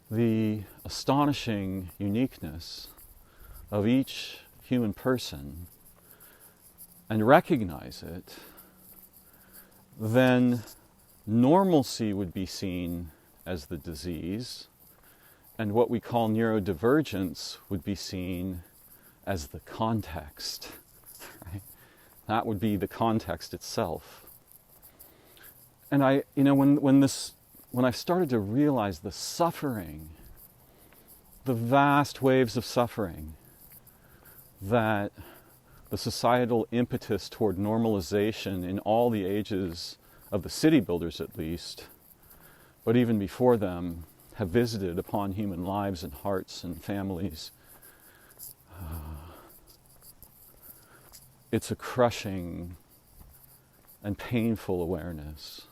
the astonishing uniqueness of each human person and recognize it, then normalcy would be seen as the disease, and what we call neurodivergence would be seen as the context. Right? That would be the context itself. And when I started to realize the suffering, the vast waves of suffering that the societal impetus toward normalization in all the ages of the city builders at least, but even before them, have visited upon human lives and hearts and families, it's a crushing and painful awareness.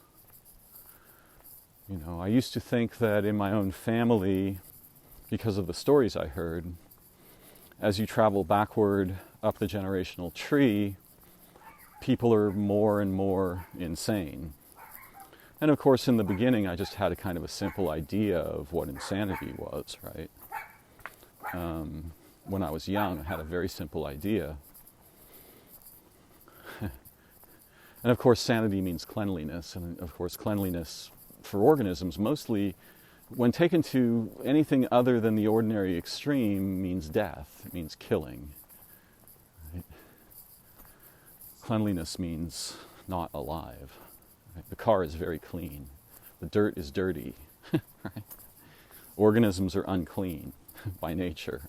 I used to think that in my own family, because of the stories I heard, as you travel backward up the generational tree, people are more and more insane. And of course, in the beginning, I just had a kind of a simple idea of what insanity was, right? When I was young, I had a very simple idea. And of course, sanity means cleanliness. And of course, cleanliness for organisms, mostly when taken to anything other than the ordinary extreme, means death. It means killing. Right? Cleanliness means not alive. Right? The car is very clean. The dirt is dirty. Right? Organisms are unclean by nature.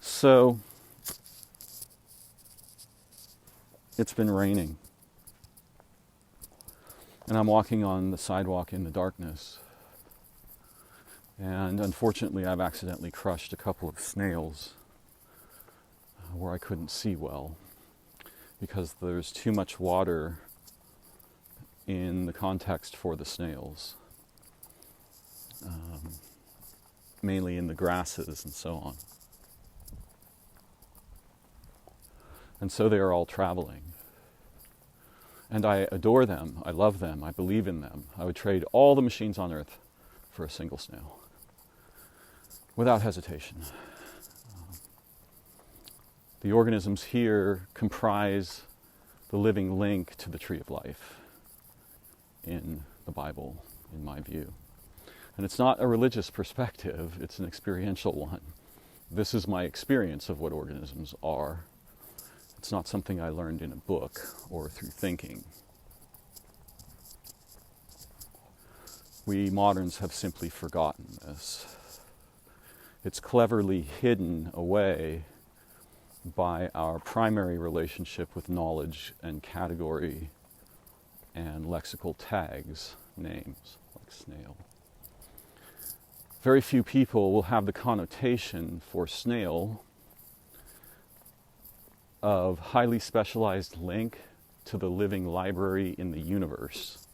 So it's been raining, and I'm walking on the sidewalk in the darkness, and unfortunately I've accidentally crushed a couple of snails where I couldn't see well because there's too much water in the context for the snails, mainly in the grasses and so on. And so they are all traveling. And I adore them, I love them, I believe in them. I would trade all the machines on earth for a single snail, without hesitation. The organisms here comprise the living link to the tree of life in the Bible, in my view. And it's not a religious perspective, it's an experiential one. This is my experience of what organisms are. It's not something I learned in a book or through thinking. We moderns have simply forgotten this. It's cleverly hidden away by our primary relationship with knowledge and category and lexical tags, names, like snail. Very few people will have the connotation for snail of highly specialized link to the living library in the universe.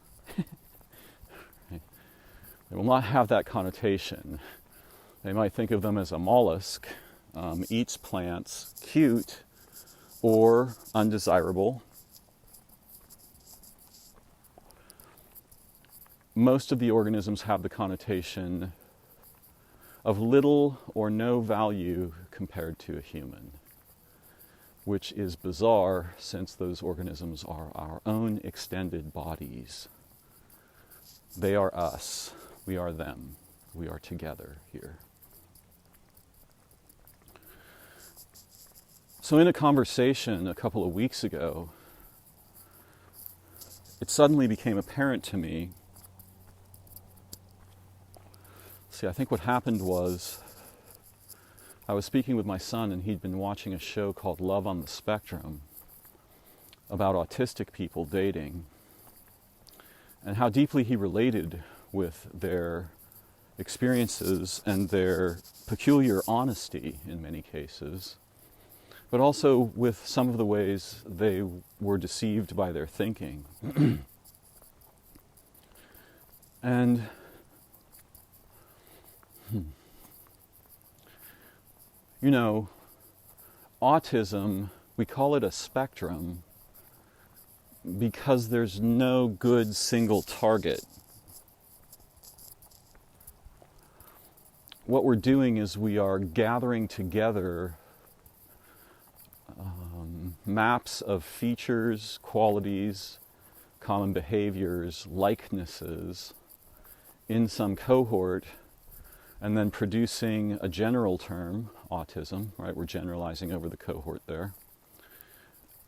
They will not have that connotation. They might think of them as a mollusk, eats plants, cute or undesirable. Most of the organisms have the connotation of little or no value compared to a human, which is bizarre since those organisms are our own extended bodies. They are us, we are them, we are together here. So in a conversation a couple of weeks ago, it suddenly became apparent to me. See, I think what happened was I was speaking with my son, and he'd been watching a show called Love on the Spectrum about autistic people dating and how deeply he related with their experiences and their peculiar honesty in many cases, but also with some of the ways they were deceived by their thinking. And you know, autism, we call it a spectrum because there's no good single target. What we're doing is we are gathering together maps of features, qualities, common behaviors, likenesses in some cohort, and then producing a general term, autism, right? We're generalizing over the cohort there.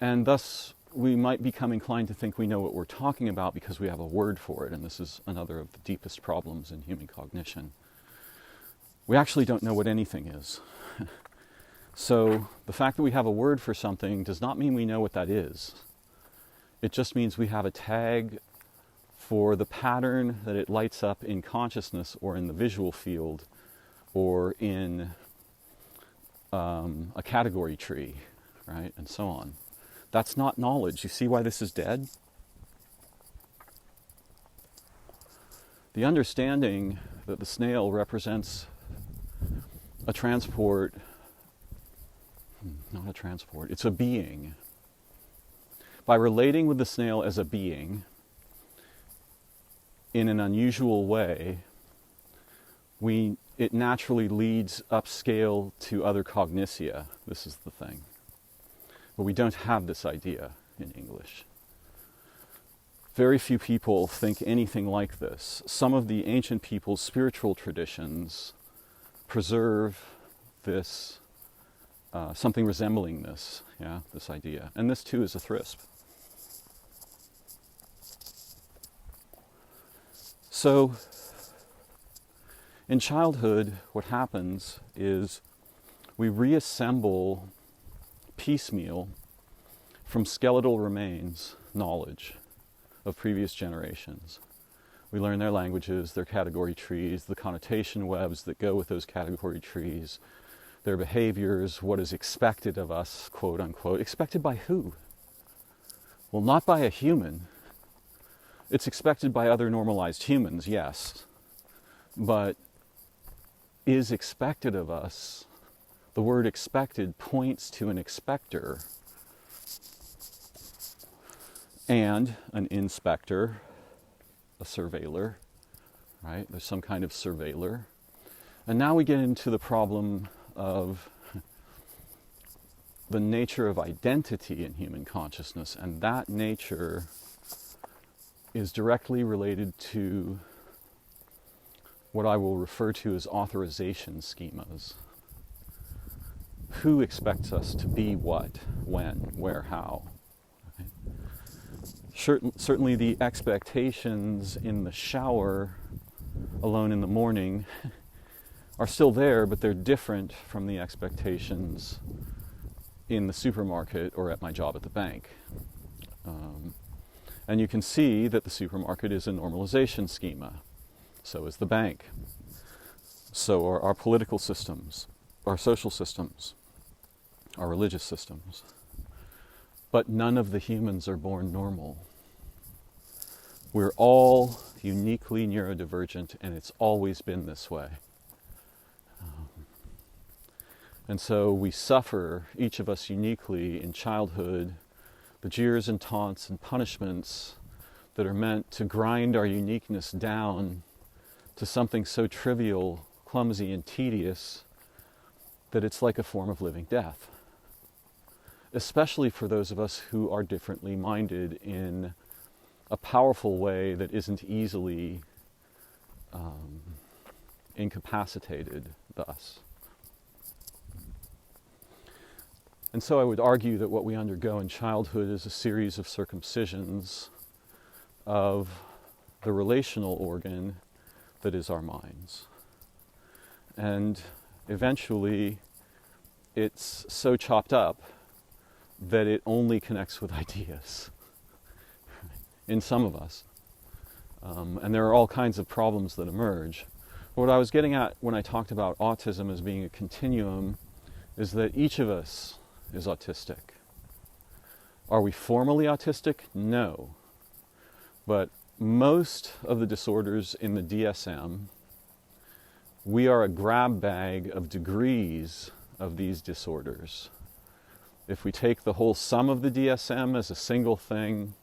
And thus, we might become inclined to think we know what we're talking about because we have a word for it, and this is another of the deepest problems in human cognition. We actually don't know what anything is. So the fact that we have a word for something does not mean we know what that is. It just means we have a tag for the pattern that it lights up in consciousness or in the visual field or in a category tree, right, and so on. That's not knowledge. You see why this is dead? The understanding that the snail represents a transport, not a transport, it's a being. By relating with the snail as a being in an unusual way, it naturally leads upscale to other cognitia. This is the thing. But we don't have this idea in English. Very few people think anything like this. Some of the ancient people's spiritual traditions preserve this, something resembling this, this idea. And this too is a thrusp. So, in childhood, what happens is we reassemble piecemeal from skeletal remains knowledge of previous generations. We learn their languages, their category trees, the connotation webs that go with those category trees, their behaviors, what is expected of us, quote unquote. Expected by who? Well, not by a human. It's expected by other normalized humans, yes. But is expected of us, the word expected points to an expector and an inspector, a surveiller, right? There's some kind of surveiller. And now we get into the problem of the nature of identity in human consciousness, and that nature is directly related to what I will refer to as authorization schemas. Who expects us to be what, when, where, how? Certainly the expectations in the shower, alone in the morning, are still there, but they're different from the expectations in the supermarket or at my job at the bank. And you can see that the supermarket is a normalization schema. So is the bank. So are our political systems, our social systems, our religious systems. But none of the humans are born normal. We're all uniquely neurodivergent, and it's always been this way. And so we suffer, each of us uniquely in childhood, the jeers and taunts and punishments that are meant to grind our uniqueness down to something so trivial, clumsy, and tedious that it's like a form of living death. Especially for those of us who are differently minded in a powerful way that isn't easily incapacitated thus. And so I would argue that what we undergo in childhood is a series of circumcisions of the relational organ that is our minds. And eventually it's so chopped up that it only connects with ideas in some of us. And there are all kinds of problems that emerge. What I was getting at when I talked about autism as being a continuum is that each of us is autistic. Are we formally autistic? No. But most of the disorders in the DSM, we are a grab bag of degrees of these disorders. If we take the whole sum of the DSM as a single thing,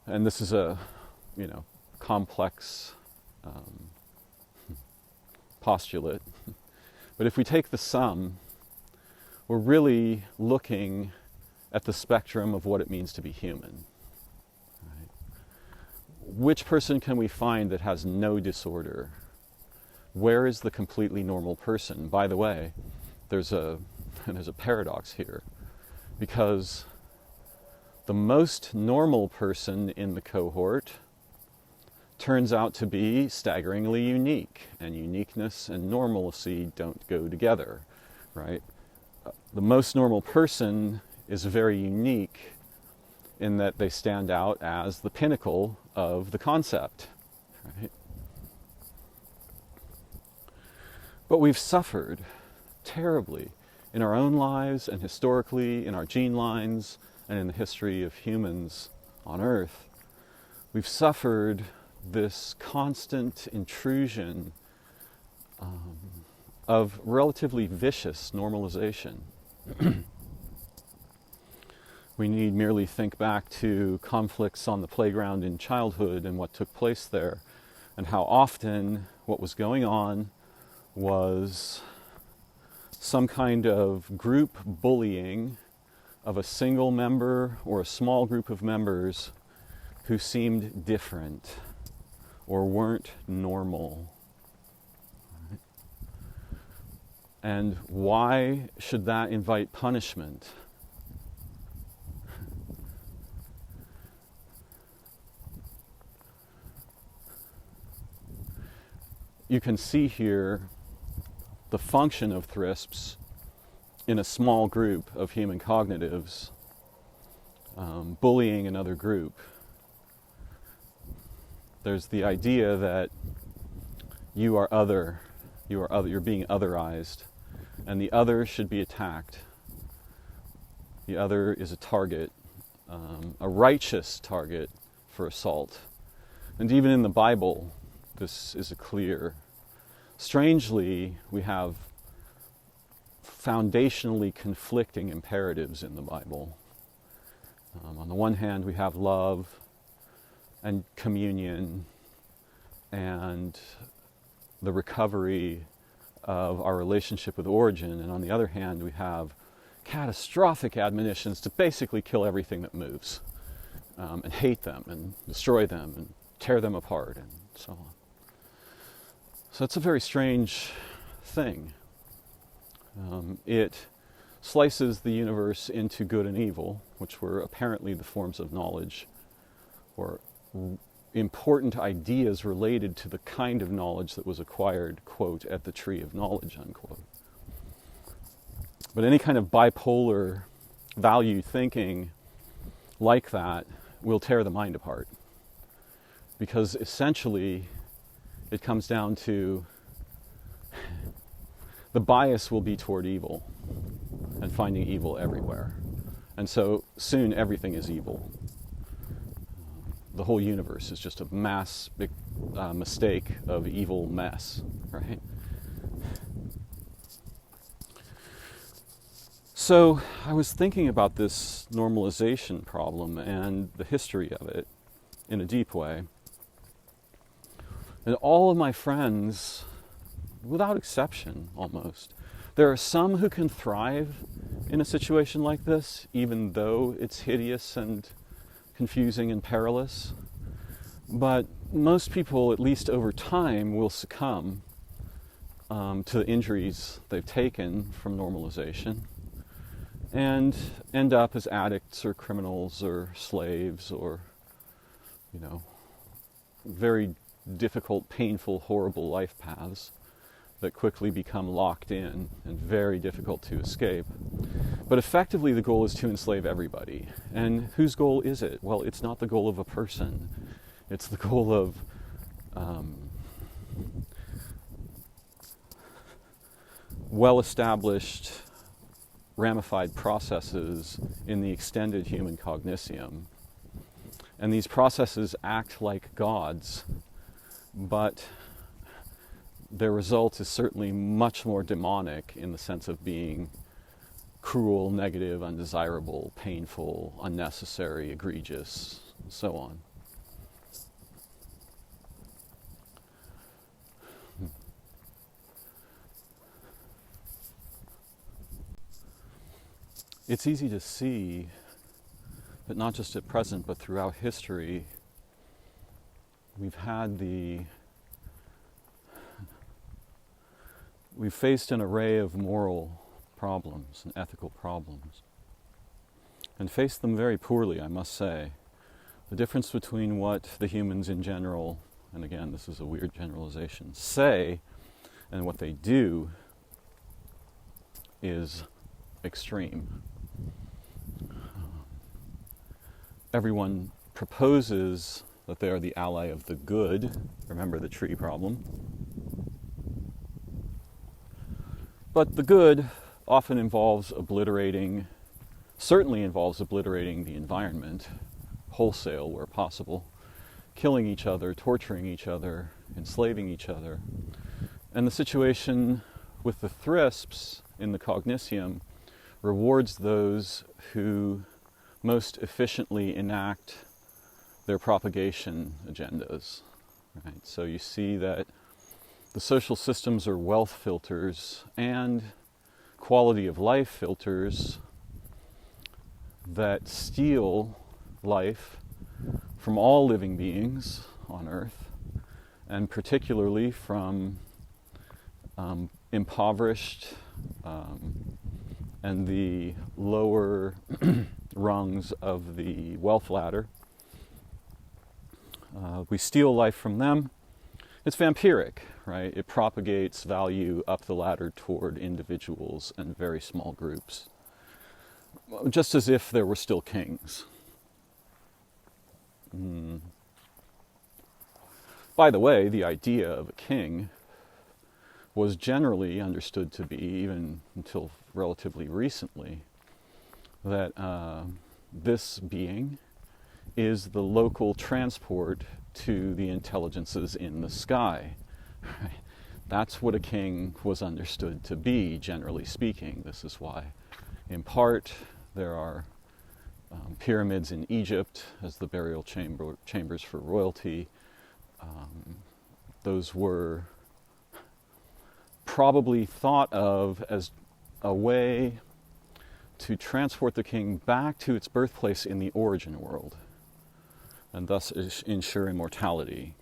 and this is a, complex postulate, but if we take the sum, we're really looking at the spectrum of what it means to be human. Right? Which person can we find that has no disorder? Where is the completely normal person? By the way, there's a paradox here, because the most normal person in the cohort turns out to be staggeringly unique, and uniqueness and normalcy don't go together, right? The most normal person is very unique in that they stand out as the pinnacle of the concept, right? But we've suffered terribly in our own lives and historically in our gene lines and in the history of humans on Earth. We've suffered this constant intrusion of relatively vicious normalization. We need merely think back to conflicts on the playground in childhood and what took place there, and how often what was going on was some kind of group bullying of a single member or a small group of members who seemed different or weren't normal. And why should that invite punishment? You can see here the function of thrisps in a small group of human cognitives, bullying another group. There's the idea that you are other, you're being otherized, and the other should be attacked. The other is a target, a righteous target for assault. And even in the Bible, this is clear. Strangely, we have foundationally conflicting imperatives in the Bible. On the one hand, we have love and communion and the recovery of our relationship with origin, and on the other hand, we have catastrophic admonitions to basically kill everything that moves, and hate them and destroy them and tear them apart and so on. So it's a very strange thing. It slices the universe into good and evil, which were apparently the forms of knowledge, or important ideas related to the kind of knowledge that was acquired, quote, at the tree of knowledge, unquote. But any kind of bipolar value thinking like that will tear the mind apart. Because essentially, it comes down to the bias will be toward evil and finding evil everywhere. And so soon everything is evil. The whole universe is just a mass mistake of evil mess, right? So I was thinking about this normalization problem and the history of it in a deep way. And all of my friends, without exception almost, there are some who can thrive in a situation like this, even though it's hideous and confusing and perilous. But most people, at least over time, will succumb to the injuries they've taken from normalization and end up as addicts or criminals or slaves or, very difficult, painful, horrible life paths that quickly become locked in and very difficult to escape. But effectively the goal is to enslave everybody. And whose goal is it? Well, it's not the goal of a person. It's the goal of well-established, ramified processes in the extended human cognitium. And these processes act like gods, but their result is certainly much more demonic in the sense of being cruel, negative, undesirable, painful, unnecessary, egregious, and so on. It's easy to see that not just at present, but throughout history, we've faced an array of moral problems and ethical problems, and faced them very poorly, I must say. The difference between what the humans in general, and again, this is a weird generalization, say and what they do is extreme. Everyone proposes that they are the ally of the good. Remember the tree problem. But the good often certainly involves obliterating the environment, wholesale where possible, killing each other, torturing each other, enslaving each other. And the situation with the thrisps in the cognitium rewards those who most efficiently enact their propagation agendas. Right? So you see that the social systems are wealth filters and quality of life filters that steal life from all living beings on Earth, and particularly from impoverished and the lower rungs of the wealth ladder. We steal life from them. It's vampiric, right? It propagates value up the ladder toward individuals and very small groups, just as if there were still kings. By the way, the idea of a king was generally understood to be, even until relatively recently, that this being is the local transport to the intelligences in the sky. That's what a king was understood to be, generally speaking. This is why, in part, there are pyramids in Egypt as the burial chambers for royalty. Those were probably thought of as a way to transport the king back to its birthplace in the origin world, and thus ensure immortality.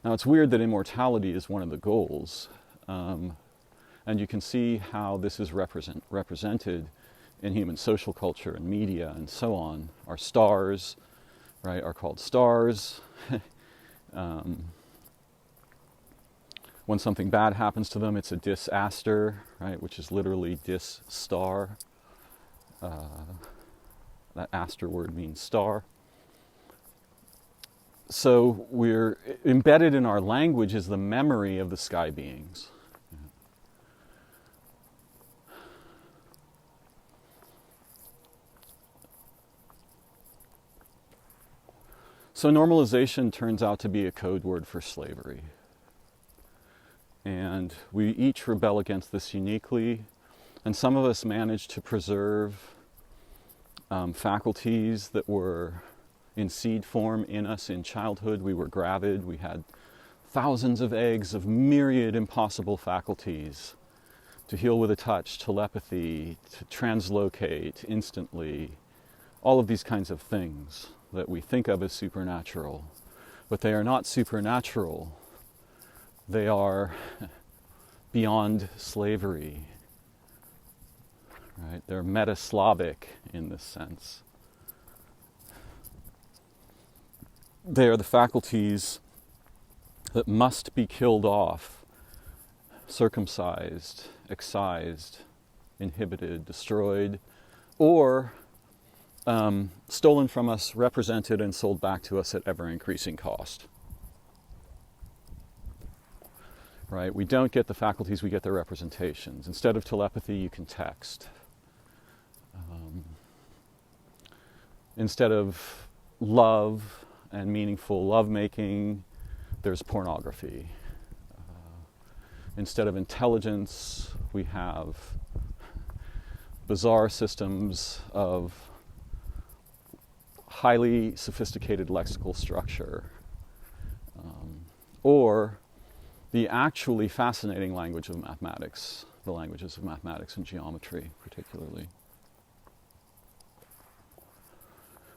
Now, it's weird that immortality is one of the goals, and you can see how this is represented in human social culture and media and so on. Our stars, right, are called stars. When something bad happens to them, it's a disaster, right, which is literally dis-star. That aster word means star. So we're embedded in our language is the memory of the sky beings. So normalization turns out to be a code word for slavery. And we each rebel against this uniquely, and some of us manage to preserve faculties that were in seed form in us in childhood. We were gravid, we had thousands of eggs of myriad impossible faculties to heal with a touch, telepathy, to translocate instantly, all of these kinds of things that we think of as supernatural. But they are not supernatural. They are beyond slavery, right? They're meta-Slavic in this sense. They are the faculties that must be killed off, circumcised, excised, inhibited, destroyed, or stolen from us, represented, and sold back to us at ever-increasing cost. Right? We don't get the faculties, we get the representations. Instead of telepathy, you can text. Instead of love and meaningful lovemaking, there's pornography. Instead of intelligence, we have bizarre systems of highly sophisticated lexical structure, or the actually fascinating language of mathematics, the languages of mathematics and geometry particularly.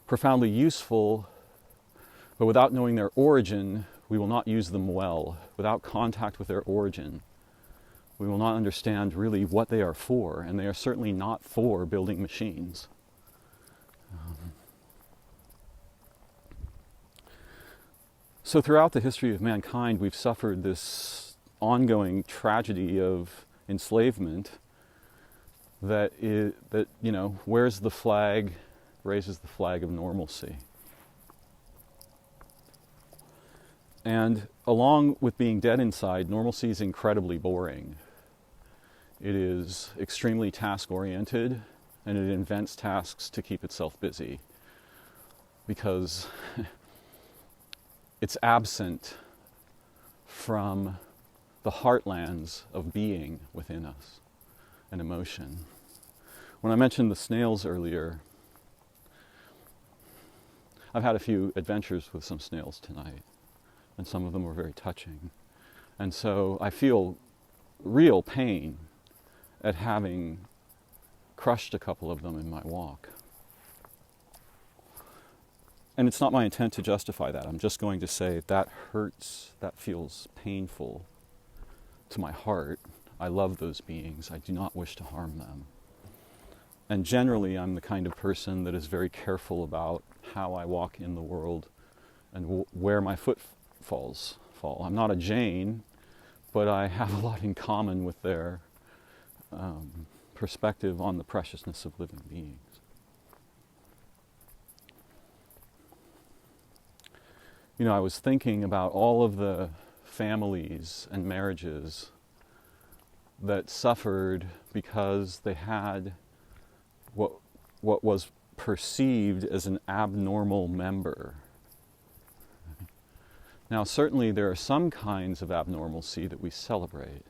Profoundly useful, but without knowing their origin, we will not use them well. Without contact with their origin, we will not understand really what they are for, and they are certainly not for building machines. So throughout the history of mankind, we've suffered this ongoing tragedy of enslavement that wears the flag, raises the flag of normalcy. And along with being dead inside, normalcy is incredibly boring. It is extremely task-oriented, and it invents tasks to keep itself busy because it's absent from the heartlands of being within us and emotion. When I mentioned the snails earlier, I've had a few adventures with some snails tonight, and some of them were very touching. And so I feel real pain at having crushed a couple of them in my walk. And it's not my intent to justify that. I'm just going to say that hurts, that feels painful to my heart. I love those beings. I do not wish to harm them. And generally, I'm the kind of person that is very careful about how I walk in the world and where my footfalls fall. I'm not a Jain, but I have a lot in common with their perspective on the preciousness of living beings. You know, I was thinking about all of the families and marriages that suffered because they had what was perceived as an abnormal member. Now, certainly there are some kinds of abnormalcy that we celebrate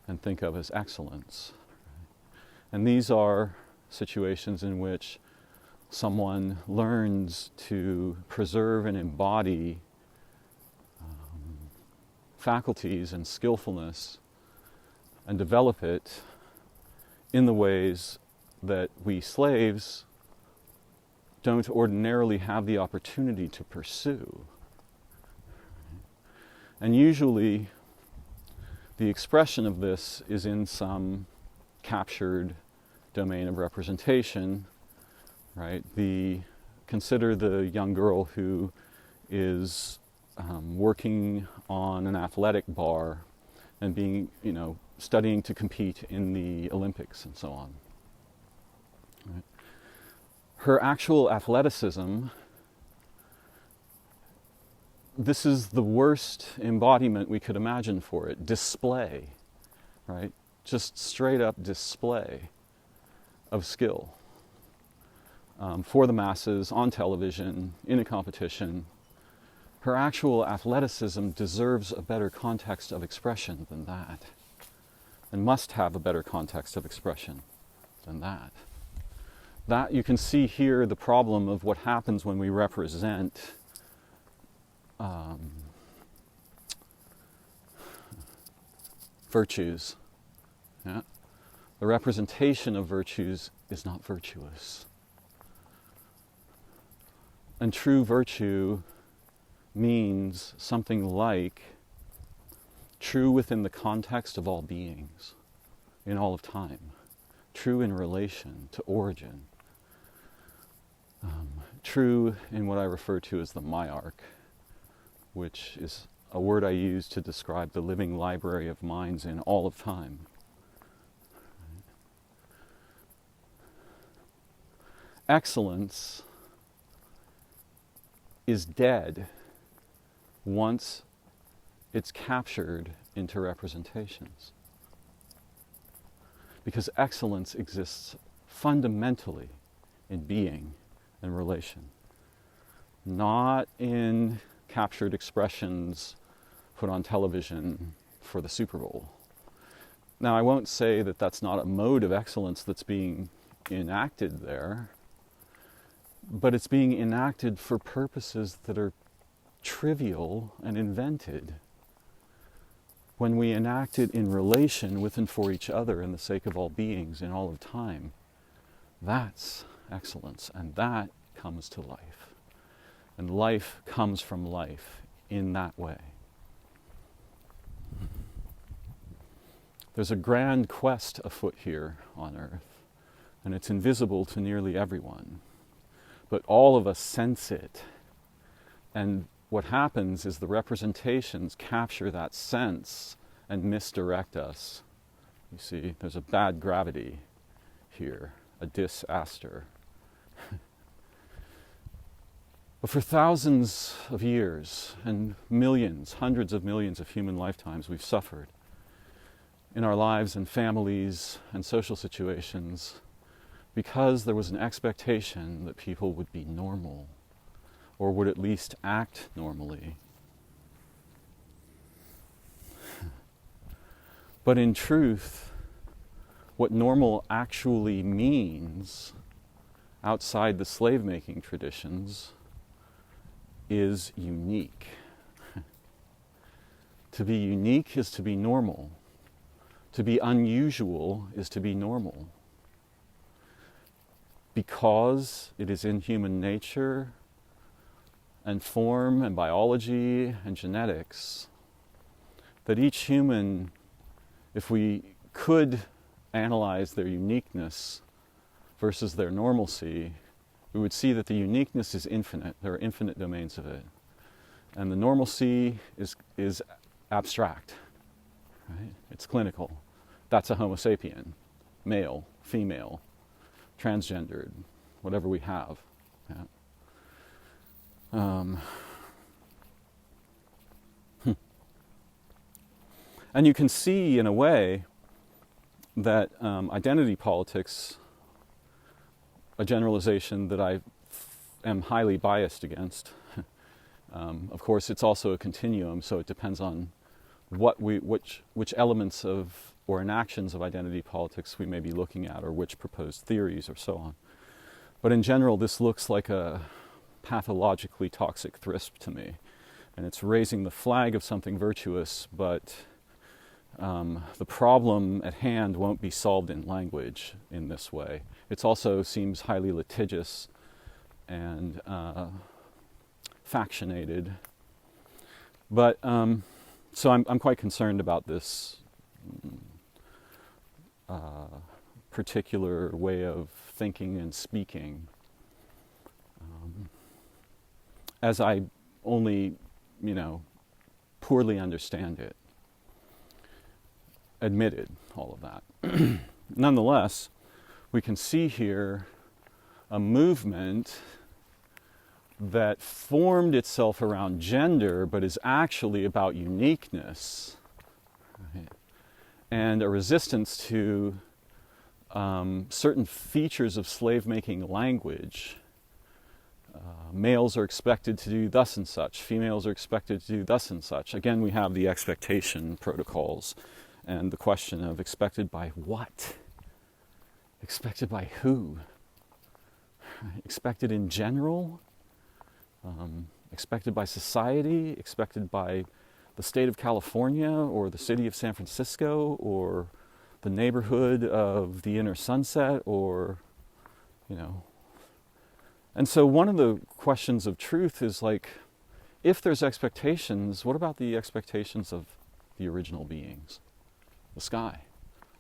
and think of as excellence. And these are situations in which someone learns to preserve and embody faculties and skillfulness and develop it in the ways that we slaves don't ordinarily have the opportunity to pursue. And usually the expression of this is in some captured domain of representation, right? Consider the young girl who is working on an athletic bar and being, studying to compete in the Olympics and so on. Right? Her actual athleticism, this is the worst embodiment we could imagine for it. Display, right? Just straight up display of skill for the masses, on television, in a competition. Her actual athleticism deserves a better context of expression than that, and must have a better context of expression than that. That you can see here the problem of what happens when we represent virtues. Yeah? The representation of virtues is not virtuous. And true virtue means something like true within the context of all beings, in all of time, true in relation to origin, true in what I refer to as the myarch, which is a word I use to describe the living library of minds in all of time. Excellence is dead once it's captured into representations. Because excellence exists fundamentally in being and relation, not in captured expressions put on television for the Super Bowl. Now, I won't say that that's not a mode of excellence that's being enacted there, but it's being enacted for purposes that are trivial and invented. When we enact it in relation with and for each other in the sake of all beings in all of time, that's excellence, and that comes to life. And life comes from life in that way. There's a grand quest afoot here on earth, and it's invisible to nearly everyone. But all of us sense it. And what happens is the representations capture that sense and misdirect us. You see, there's a bad gravity here, a disaster. But for thousands of years and millions, hundreds of millions of human lifetimes, we've suffered in our lives and families and social situations because there was an expectation that people would be normal, or would at least act normally. But in truth, what normal actually means outside the slave-making traditions is unique. To be unique is to be normal. To be unusual is to be normal. because it is in human nature and form and biology and genetics, that each human, if we could analyze their uniqueness versus their normalcy, we would see that the uniqueness is infinite. There are infinite domains of it. And the normalcy is abstract, right? It's clinical. That's a Homo sapien, male, female, transgendered, whatever we have. Yeah. And you can see, in a way, that identity politics, a generalization that I am highly biased against. Of course, it's also a continuum, so it depends on which elements of or enactions of identity politics we may be looking at, or which proposed theories, or so on. But in general, this looks like a pathologically toxic thrift to me, and it's raising the flag of something virtuous, but the problem at hand won't be solved in language in this way. It also seems highly litigious and factionated. But so I'm quite concerned about this particular way of thinking and speaking, as I only, poorly understand it. Admitted, all of that. Nonetheless, we can see here a movement that formed itself around gender, but is actually about uniqueness, right? And a resistance to certain features of slave-making language. Males are expected to do thus and such. Females are expected to do thus and such. Again, we have the expectation protocols and the question of expected by what? Expected by who? Expected in general? Expected by society? Expected by the state of California or the city of San Francisco or the neighborhood of the Inner Sunset, or, And so one of the questions of truth is like, if there's expectations, what about the expectations of the original beings? The sky,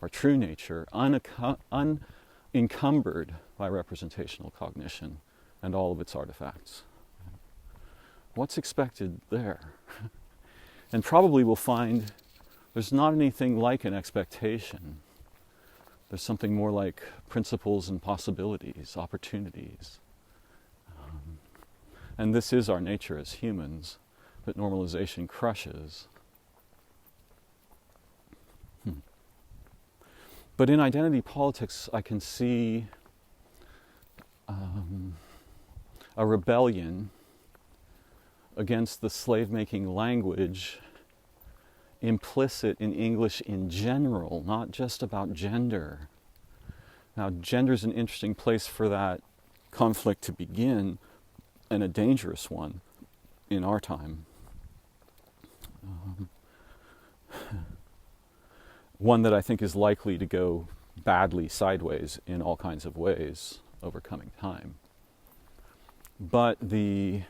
our true nature, unencumbered by representational cognition and all of its artifacts. What's expected there? And probably we'll find there's not anything like an expectation. There's something more like principles and possibilities, opportunities. And this is our nature as humans, that normalization crushes. But in identity politics, I can see a rebellion against the slave-making language implicit in English in general, not just about gender. Now, gender is an interesting place for that conflict to begin, and a dangerous one in our time. One that I think is likely to go badly sideways in all kinds of ways over coming time. But the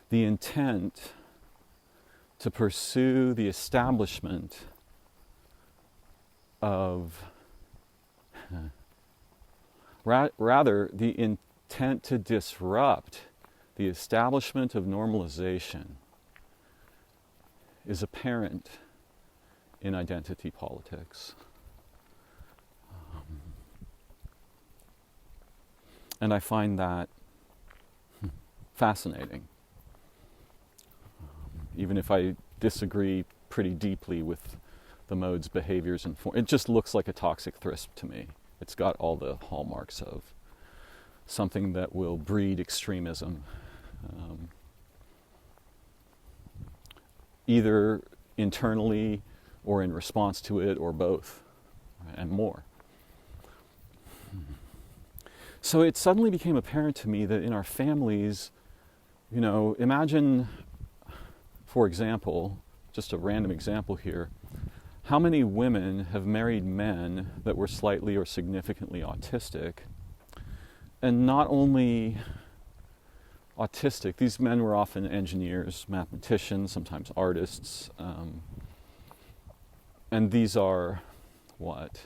intent to pursue the establishment of, rather, the intent to disrupt the establishment of normalization is apparent in identity politics. And I find that fascinating. Even if I disagree pretty deeply with the mode's behaviors and form, it just looks like a toxic thrift to me. It's got all the hallmarks of something that will breed extremism, either internally or in response to it, or both, and more. So it suddenly became apparent to me that in our families, imagine, for example, just a random example here, how many women have married men that were slightly or significantly autistic? And not only autistic, these men were often engineers, mathematicians, sometimes artists, and these are what?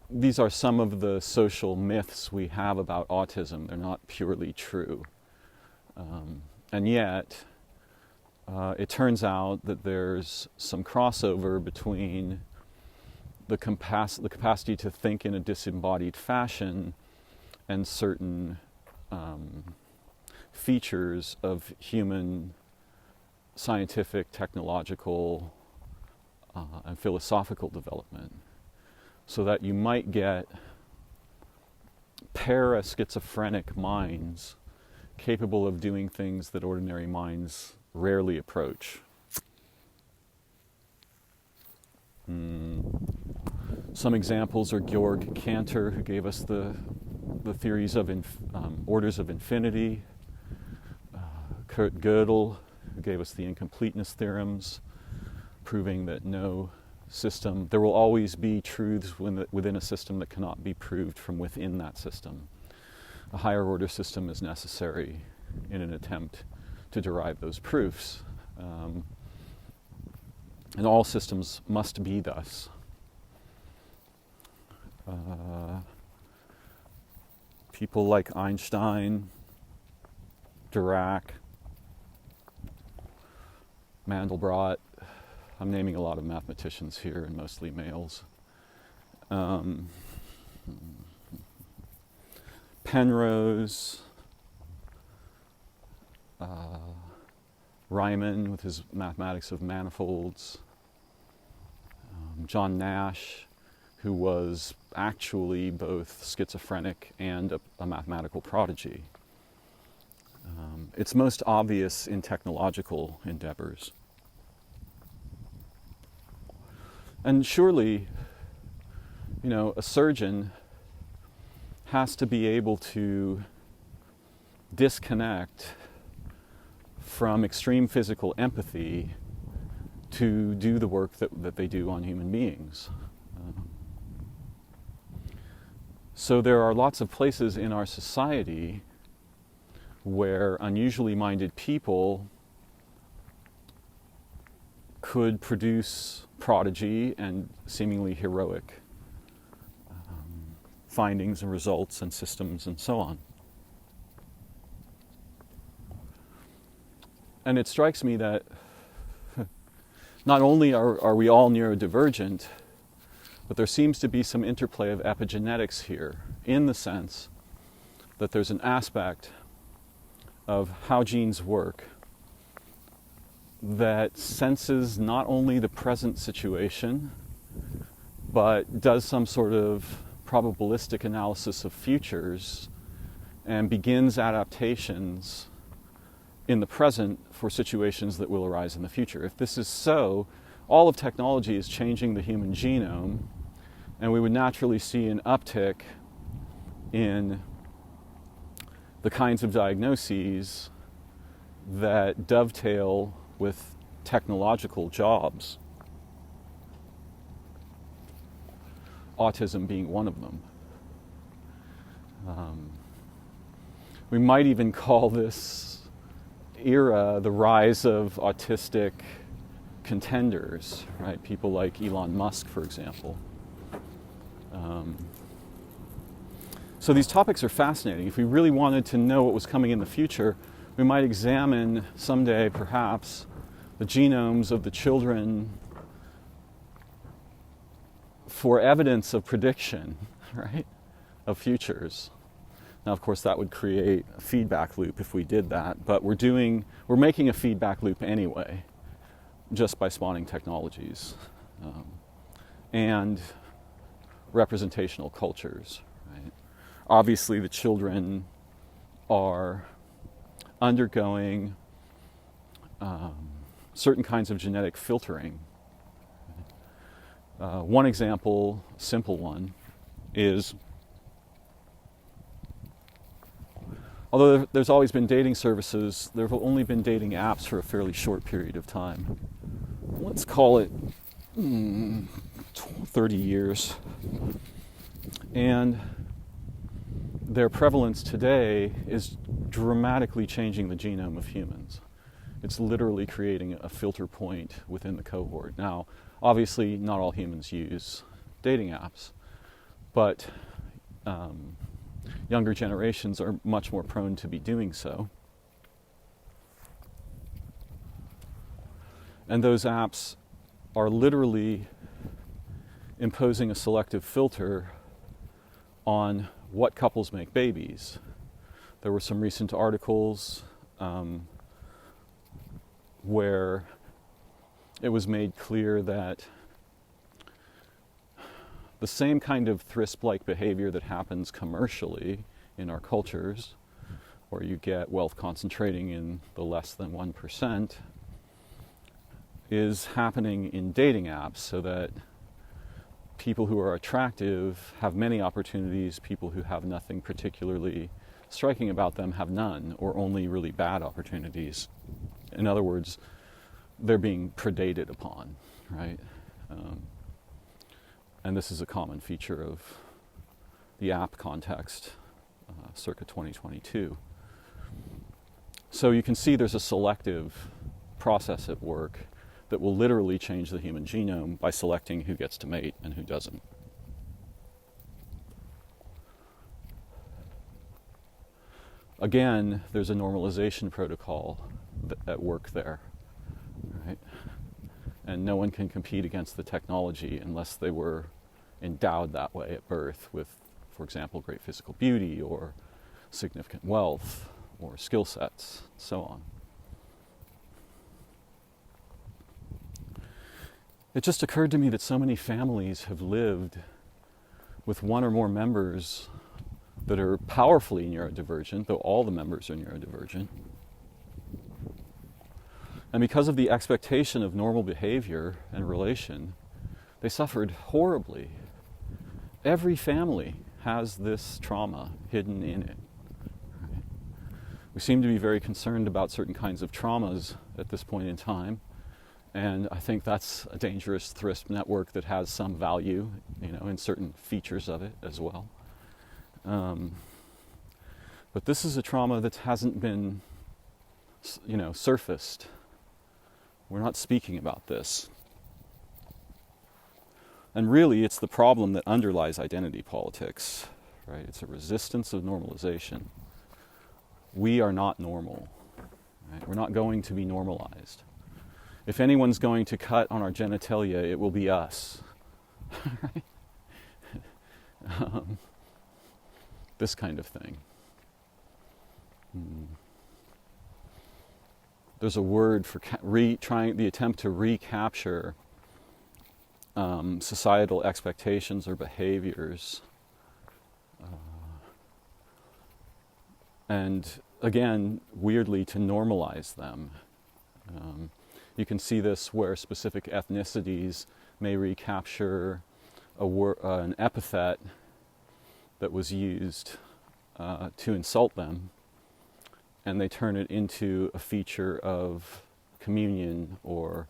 These are some of the social myths we have about autism. They're not purely true. And yet, it turns out that there's some crossover between the capacity to think in a disembodied fashion and certain features of human scientific, technological, and philosophical development. So that you might get para-schizophrenic minds capable of doing things that ordinary minds rarely approach. Some examples are Georg Cantor, who gave us the theories of orders of infinity, Kurt Gödel, who gave us the incompleteness theorems, proving that there will always be truths within a system that cannot be proved from within that system. A higher order system is necessary in an attempt to derive those proofs. And all systems must be thus. People like Einstein, Dirac, Mandelbrot. I'm naming a lot of mathematicians here, and mostly males. Penrose, Riemann with his mathematics of manifolds, John Nash, who was actually both schizophrenic and a mathematical prodigy. It's most obvious in technological endeavors. And surely, a surgeon has to be able to disconnect from extreme physical empathy to do the work that they do on human beings. So there are lots of places in our society where unusually minded people could produce prodigy and seemingly heroic findings and results and systems and so on. And it strikes me that not only are we all neurodivergent, but there seems to be some interplay of epigenetics here, in the sense that there's an aspect of how genes work that senses not only the present situation, but does some sort of probabilistic analysis of futures and begins adaptations in the present for situations that will arise in the future. If this is so, all of technology is changing the human genome, and we would naturally see an uptick in the kinds of diagnoses that dovetail with technological jobs, autism being one of them. We might even call this era the rise of autistic contenders, right? People like Elon Musk, for example. So these topics are fascinating. If we really wanted to know what was coming in the future, we might examine someday, perhaps, the genomes of the children for evidence of prediction, right, of futures. Now, of course, that would create a feedback loop if we did that, but we're making a feedback loop anyway, just by spawning technologies and representational cultures, right? Obviously, the children are undergoing certain kinds of genetic filtering. One example, simple one, is Although there's always been dating services, there have only been dating apps for a fairly short period of time. Let's call it 30 years. And their prevalence today is dramatically changing the genome of humans. It's literally creating a filter point within the cohort. Now, obviously, not all humans use dating apps, but younger generations are much more prone to be doing so. And those apps are literally imposing a selective filter on what couples make babies. There were some recent articles where it was made clear that the same kind of thrift-like behavior that happens commercially in our cultures, where you get wealth concentrating in the less than 1%, is happening in dating apps, so that people who are attractive have many opportunities, people who have nothing particularly striking about them have none, or only really bad opportunities. In other words, they're being predated upon, right? And this is a common feature of the app context, circa 2022. So you can see there's a selective process at work that will literally change the human genome by selecting who gets to mate and who doesn't. Again, there's a normalization protocol at work there, right? And no one can compete against the technology unless they were endowed that way at birth with, for example, great physical beauty or significant wealth or skill sets, and so on. It just occurred to me that so many families have lived with one or more members that are powerfully neurodivergent, though all the members are neurodivergent. And because of the expectation of normal behavior and relation, they suffered horribly. Every family has this trauma hidden in it. Right? We seem to be very concerned about certain kinds of traumas at this point in time. And I think that's a dangerous thrift network that has some value, in certain features of it as well. But this is a trauma that hasn't been, surfaced. We're not speaking about this. And really, it's the problem that underlies identity politics, right? It's a resistance of normalization. We are not normal, right? We're not going to be normalized. If anyone's going to cut on our genitalia, it will be us. Right? This kind of thing. There's a word for the attempt to recapture societal expectations or behaviors. And again, weirdly, to normalize them. You can see this where specific ethnicities may recapture an epithet that was used to insult them, and they turn it into a feature of communion or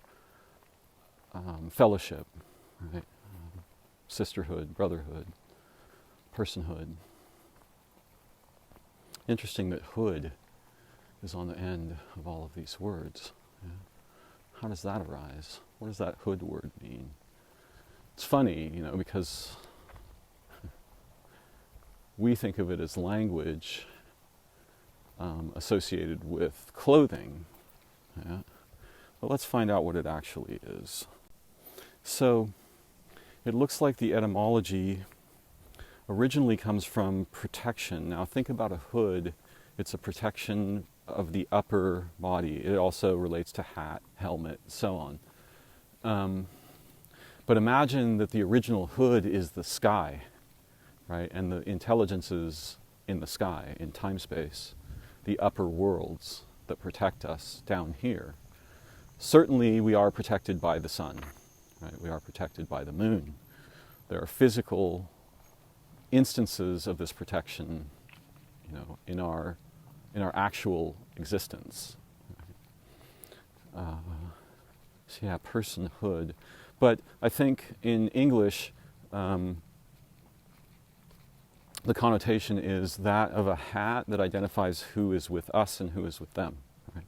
fellowship, right? Sisterhood, brotherhood, personhood. Interesting that hood is on the end of all of these words. Yeah. How does that arise? What does that hood word mean? It's funny, because we think of it as language associated with clothing. Yeah? But let's find out what it actually is. So, it looks like the etymology originally comes from protection. Now think about a hood. It's a protection of the upper body. It also relates to hat, helmet, so on. But imagine that the original hood is the sky, right? And the intelligence is in the sky, in time-space, the upper worlds that protect us down here. Certainly we are protected by the sun, right? We are protected by the moon. There are physical instances of this protection, in our in our actual existence. So yeah, personhood. But I think in English, the connotation is that of a hat that identifies who is with us and who is with them. Right?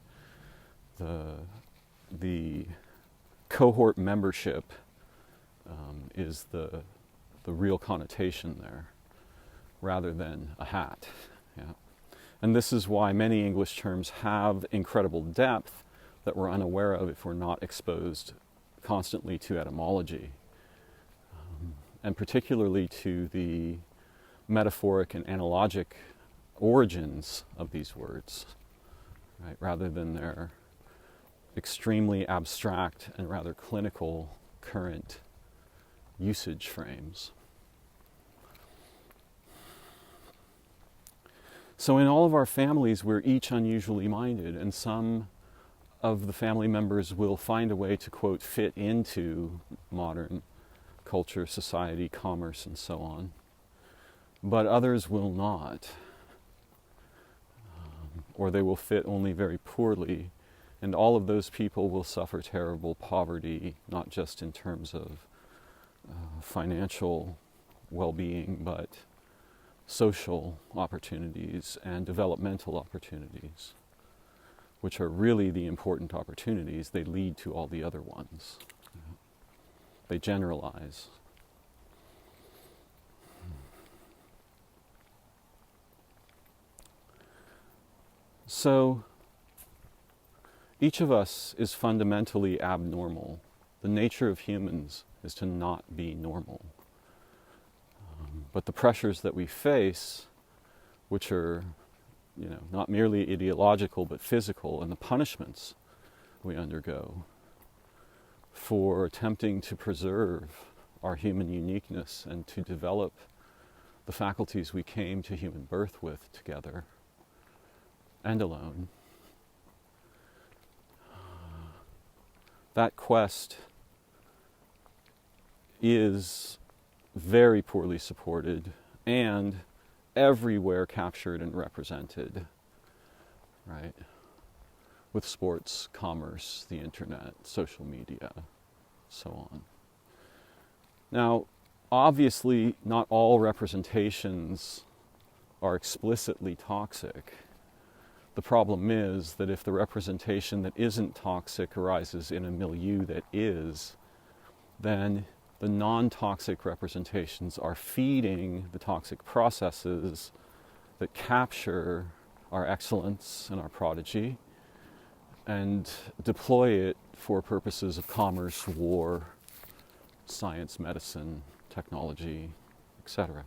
The cohort membership is the real connotation there, rather than a hat. Yeah. And this is why many English terms have incredible depth that we're unaware of if we're not exposed constantly to etymology, and particularly to the metaphoric and analogic origins of these words, right? Rather than their extremely abstract and rather clinical current usage frames. So in all of our families, we're each unusually minded, and some of the family members will find a way to, quote, fit into modern culture, society, commerce, and so on. But others will not. Or they will fit only very poorly, and all of those people will suffer terrible poverty, not just in terms of financial well-being, but social opportunities and developmental opportunities, which are really the important opportunities. They lead to all the other ones. They generalize. So, each of us is fundamentally abnormal. The nature of humans is to not be normal. But the pressures that we face, which are, not merely ideological but physical, and the punishments we undergo for attempting to preserve our human uniqueness and to develop the faculties we came to human birth with together and alone, that quest is very poorly supported and everywhere captured and represented, right? With sports, commerce, the internet, social media, so on. Now, obviously, not all representations are explicitly toxic. The problem is that if the representation that isn't toxic arises in a milieu that is, then the non-toxic representations are feeding the toxic processes that capture our excellence and our prodigy and deploy it for purposes of commerce, war, science, medicine, technology, etc.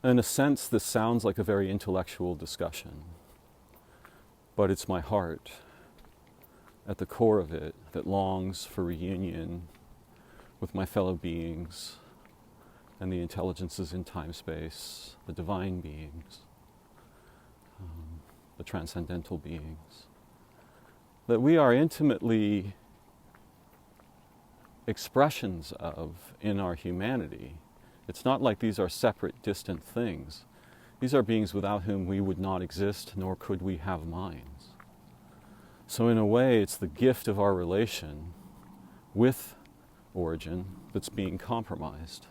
In a sense, this sounds like a very intellectual discussion, but it's my heart at the core of it that longs for reunion with my fellow beings and the intelligences in time-space, the divine beings, the transcendental beings, that we are intimately expressions of in our humanity. It's not like these are separate, distant things. These are beings without whom we would not exist, nor could we have minds. So in a way, it's the gift of our relation with origin that's being compromised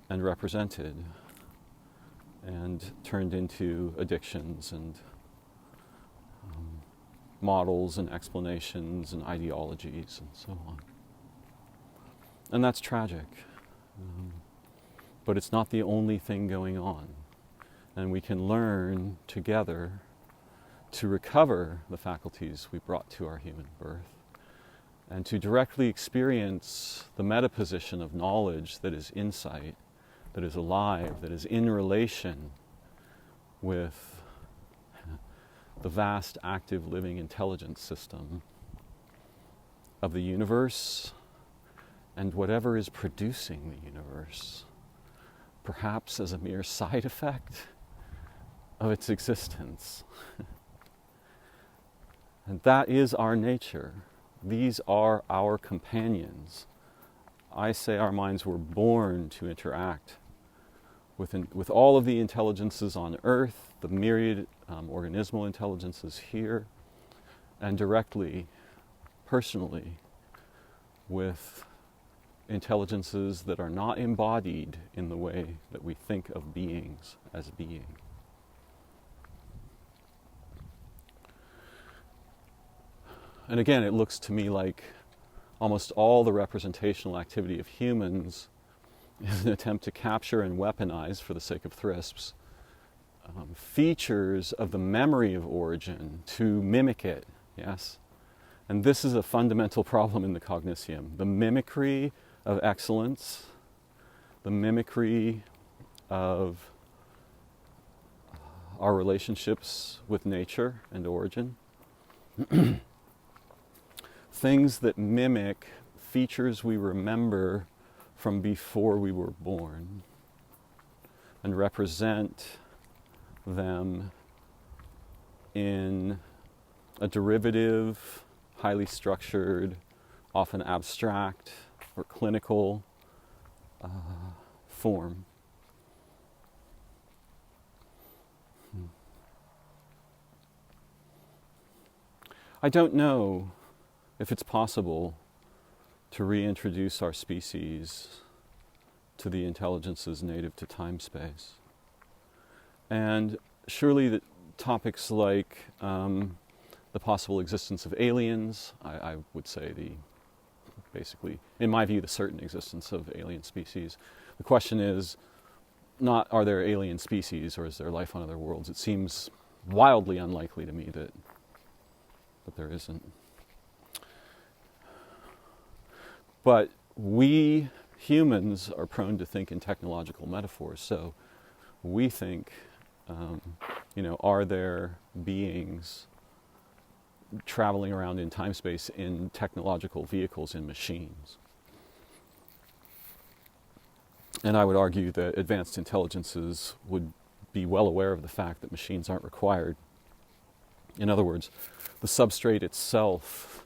and represented and turned into addictions and models and explanations and ideologies and so on. And that's tragic. But it's not the only thing going on. And we can learn together to recover the faculties we brought to our human birth and to directly experience the metaposition of knowledge that is insight, that is alive, that is in relation with the vast, active, living intelligence system of the universe and whatever is producing the universe, perhaps as a mere side effect of its existence. And that is our nature. These are our companions, I say our minds were born to interact with all of the intelligences on Earth, the myriad organismal intelligences here, and directly, personally, with intelligences that are not embodied in the way that we think of beings as being. And again, it looks to me like almost all the representational activity of humans is an attempt to capture and weaponize, for the sake of thrisps, features of the memory of origin to mimic it, yes? And this is a fundamental problem in the cognitium. The mimicry of excellence, the mimicry of our relationships with nature and origin. Things that mimic features we remember from before we were born and represent them in a derivative, highly structured, often abstract or clinical form. I don't know if it's possible to reintroduce our species to the intelligences native to time-space. And surely the topics like the possible existence of aliens, I would say basically, in my view, the certain existence of alien species. The question is not, are there alien species or is there life on other worlds? It seems wildly unlikely to me that there isn't. But we humans are prone to think in technological metaphors, so we think, are there beings traveling around in time-space in technological vehicles, in machines? And I would argue that advanced intelligences would be well aware of the fact that machines aren't required. In other words, the substrate itself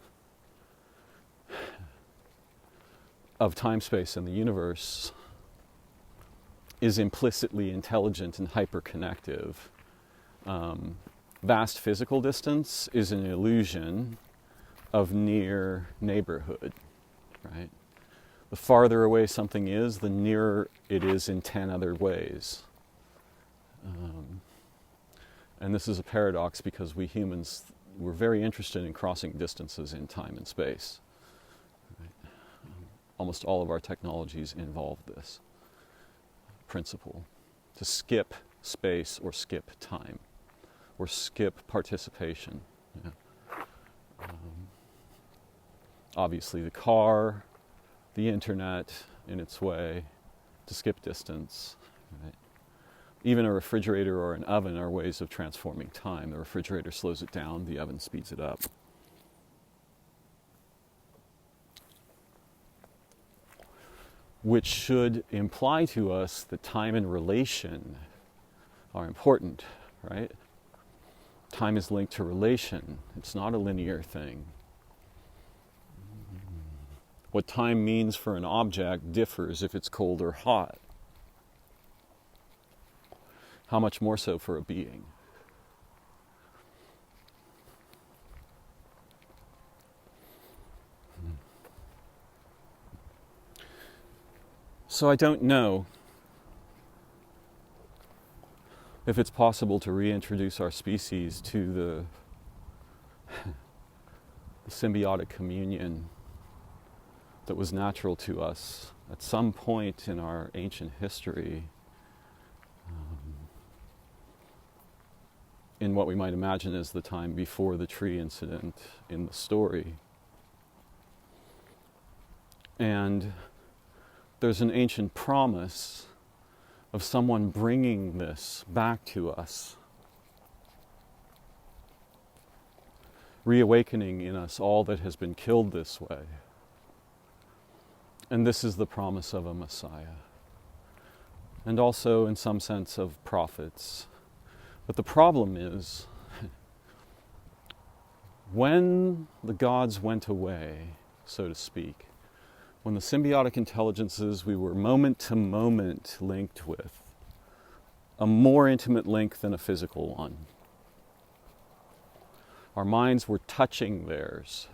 of time-space and the universe is implicitly intelligent and hyperconnective. Vast physical distance is an illusion of near neighborhood, right? The farther away something is, the nearer it is in 10 other ways. And this is a paradox because we humans, we're very interested in crossing distances in time and space. Right? Almost all of our technologies involve this principle, to skip space or skip time, or skip participation. Yeah. Obviously the car, the internet in its way, to skip distance. Right? Even a refrigerator or an oven are ways of transforming time. The refrigerator slows it down, the oven speeds it up. Which should imply to us that time and relation are important, right? Time is linked to relation. It's not a linear thing. What time means for an object differs if it's cold or hot. How much more so for a being? So I don't know if it's possible to reintroduce our species to the symbiotic communion that was natural to us at some point in our ancient history, in what we might imagine as the time before the tree incident in the story. And there's an ancient promise of someone bringing this back to us, reawakening in us all that has been killed this way. And this is the promise of a Messiah, and also in some sense of prophets. But the problem is, when the gods went away, so to speak, when the symbiotic intelligences we were moment to moment linked with, a more intimate link than a physical one. Our minds were touching theirs.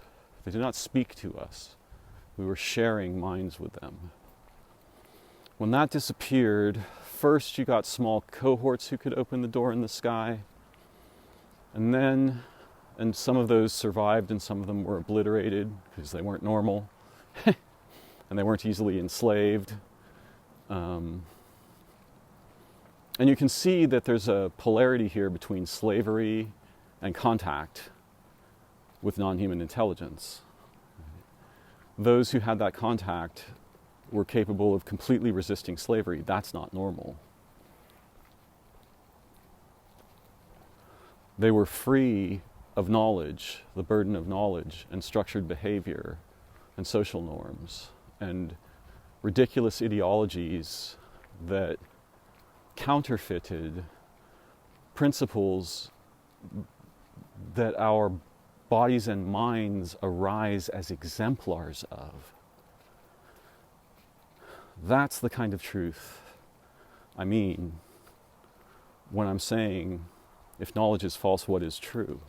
They did not speak to us. We were sharing minds with them. When that disappeared, first you got small cohorts who could open the door in the sky, and some of those survived and some of them were obliterated because they weren't normal and they weren't easily enslaved. And you can see that there's a polarity here between slavery and contact with non-human intelligence. Those who had that contact were capable of completely resisting slavery. That's not normal. They were free of knowledge, the burden of knowledge and structured behavior and social norms and ridiculous ideologies that counterfeited principles that our bodies and minds arise as exemplars of. That's the kind of truth I mean when I'm saying, if knowledge is false, what is true?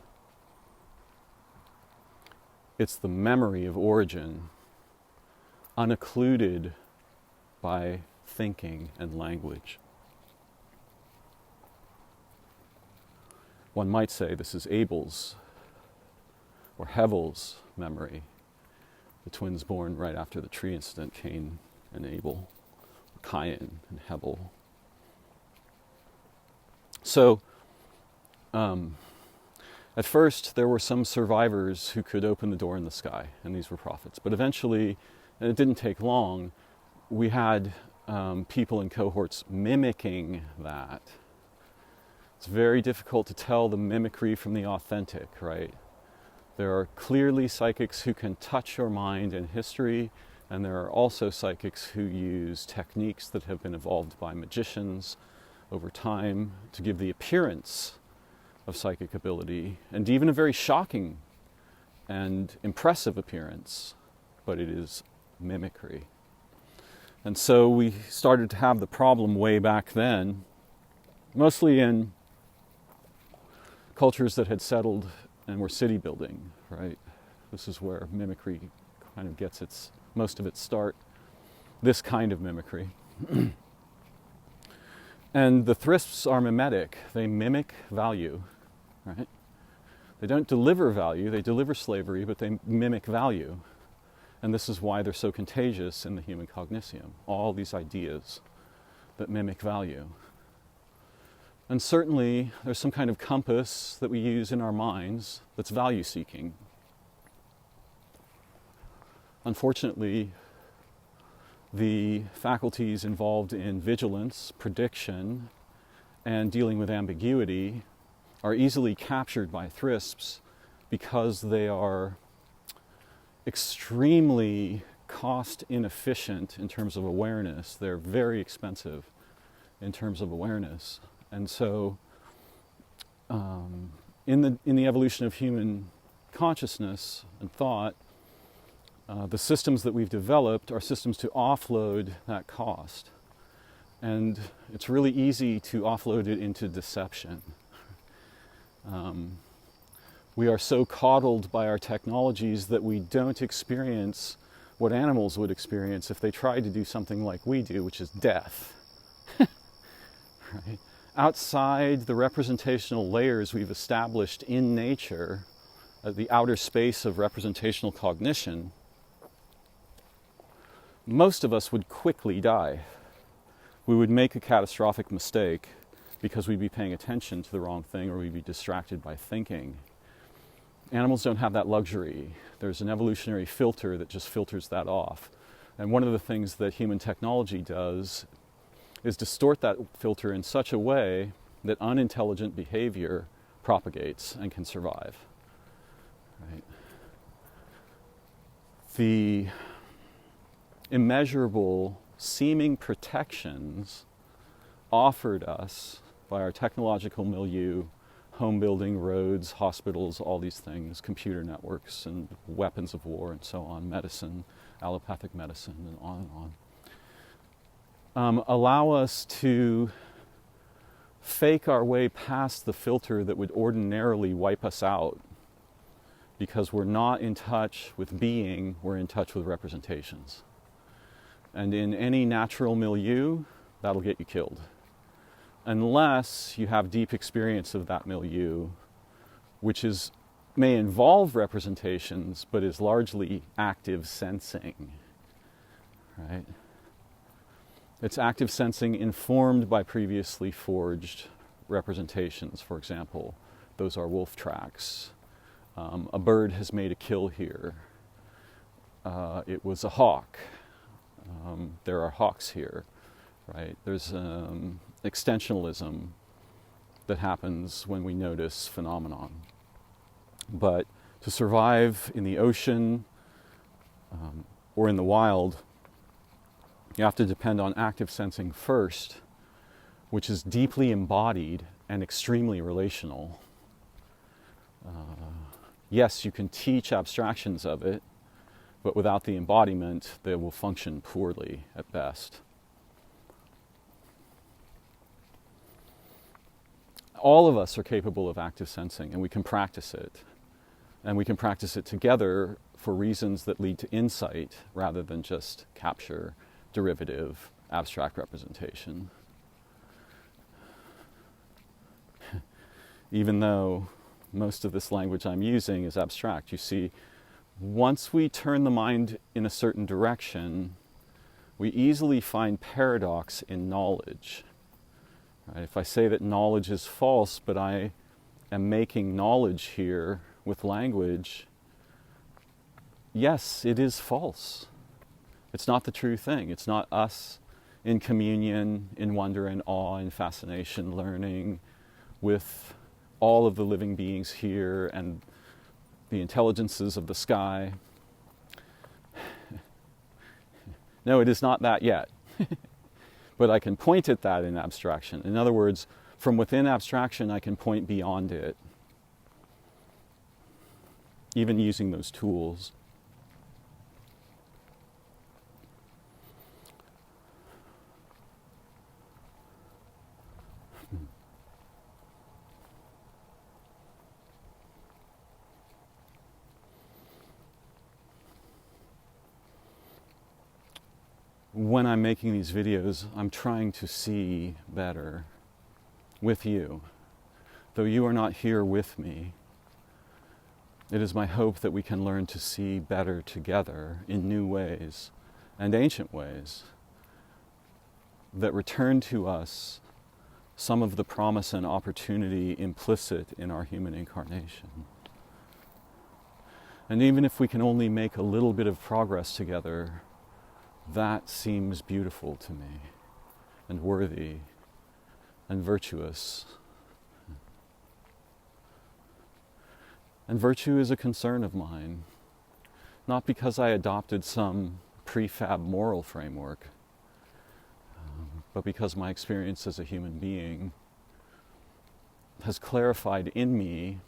It's the memory of origin, unoccluded by thinking and language. One might say this is Abel's or Hevel's memory, the twins born right after the tree incident, Cain and Abel, Cain and Hevel. So, at first there were some survivors who could open the door in the sky, and these were prophets. But eventually, and it didn't take long, we had people in cohorts mimicking that. It's very difficult to tell the mimicry from the authentic, right? There are clearly psychics who can touch your mind in history, and there are also psychics who use techniques that have been evolved by magicians over time to give the appearance of psychic ability, and even a very shocking and impressive appearance, but it is mimicry. And so we started to have the problem way back then, mostly in cultures that had settled and were city building, right? This is where mimicry kind of gets most of its start, this kind of mimicry. And the thrifts are mimetic. They mimic value, right? They don't deliver value, they deliver slavery, but they mimic value. And this is why they're so contagious in the human cognition, all these ideas that mimic value. And certainly there's some kind of compass that we use in our minds that's value-seeking. Unfortunately, the faculties involved in vigilance, prediction, and dealing with ambiguity are easily captured by thrips because they are extremely cost inefficient in terms of awareness. They're very expensive in terms of awareness. And so in the evolution of human consciousness and thought, the systems that we've developed are systems to offload that cost. And it's really easy to offload it into deception. We are so coddled by our technologies that we don't experience what animals would experience if they tried to do something like we do, which is death. Right? Outside the representational layers we've established in nature, the outer space of representational cognition, most of us would quickly die. We would make a catastrophic mistake because we'd be paying attention to the wrong thing, or we'd be distracted by thinking. Animals don't have that luxury. There's an evolutionary filter that just filters that off. And one of the things that human technology does is distort that filter in such a way that unintelligent behavior propagates and can survive. Right? The immeasurable seeming protections offered us by our technological milieu, home building, roads, hospitals, all these things, computer networks and weapons of war and so on, medicine, allopathic medicine, and on. Allow us to fake our way past the filter that would ordinarily wipe us out, because we're not in touch with being, we're in touch with representations. And in any natural milieu, that'll get you killed. Unless you have deep experience of that milieu, which may involve representations, but is largely active sensing, right? It's active sensing informed by previously forged representations. For example, those are wolf tracks. A bird has made a kill here. It was a hawk. There are hawks here, right? There's extensionalism that happens when we notice phenomenon. But to survive in the ocean or in the wild, you have to depend on active sensing first, which is deeply embodied and extremely relational. Yes, you can teach abstractions of it, but without the embodiment, they will function poorly at best. All of us are capable of active sensing, and we can practice it. And we can practice it together for reasons that lead to insight rather than just capture, derivative, abstract representation. Even though most of this language I'm using is abstract, you see, once we turn the mind in a certain direction, we easily find paradox in knowledge. Right? If I say that knowledge is false, but I am making knowledge here with language, yes, it is false. It's not the true thing. It's not us in communion, in wonder and awe and fascination, learning with all of the living beings here and the intelligences of the sky. No, it is not that yet. But I can point at that in abstraction. In other words, from within abstraction, I can point beyond it, even using those tools. When I'm making these videos, I'm trying to see better with you. Though you are not here with me, it is my hope that we can learn to see better together in new ways and ancient ways that return to us some of the promise and opportunity implicit in our human incarnation. And even if we can only make a little bit of progress together, that seems beautiful to me, and worthy, and virtuous. And virtue is a concern of mine, not because I adopted some prefab moral framework, but because my experience as a human being has clarified in me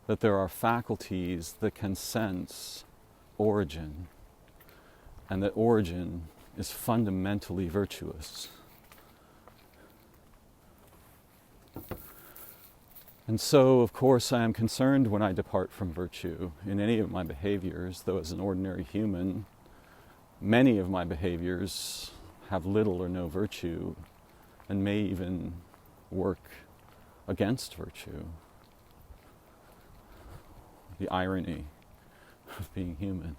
that there are faculties that can sense origin, and that origin is fundamentally virtuous. And so, of course, I am concerned when I depart from virtue in any of my behaviors, though as an ordinary human, many of my behaviors have little or no virtue and may even work against virtue. The irony of being human.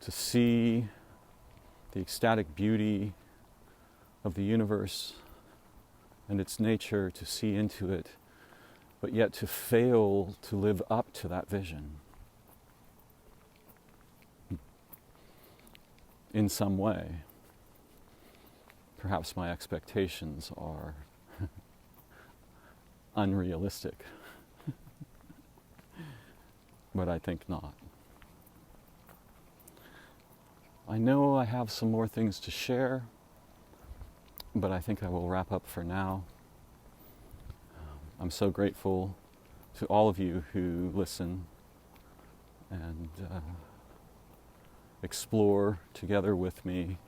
To see the ecstatic beauty of the universe and its nature, to see into it, but yet to fail to live up to that vision in some way. Perhaps my expectations are unrealistic, but I think not. I know I have some more things to share, but I think I will wrap up for now. I'm so grateful to all of you who listen, and explore together with me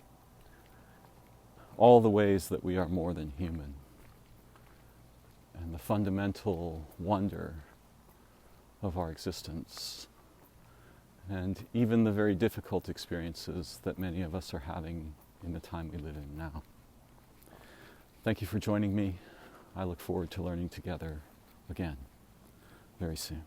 all the ways that we are more than human and the fundamental wonder of our existence, and even the very difficult experiences that many of us are having in the time we live in now. Thank you for joining me. I look forward to learning together again very soon.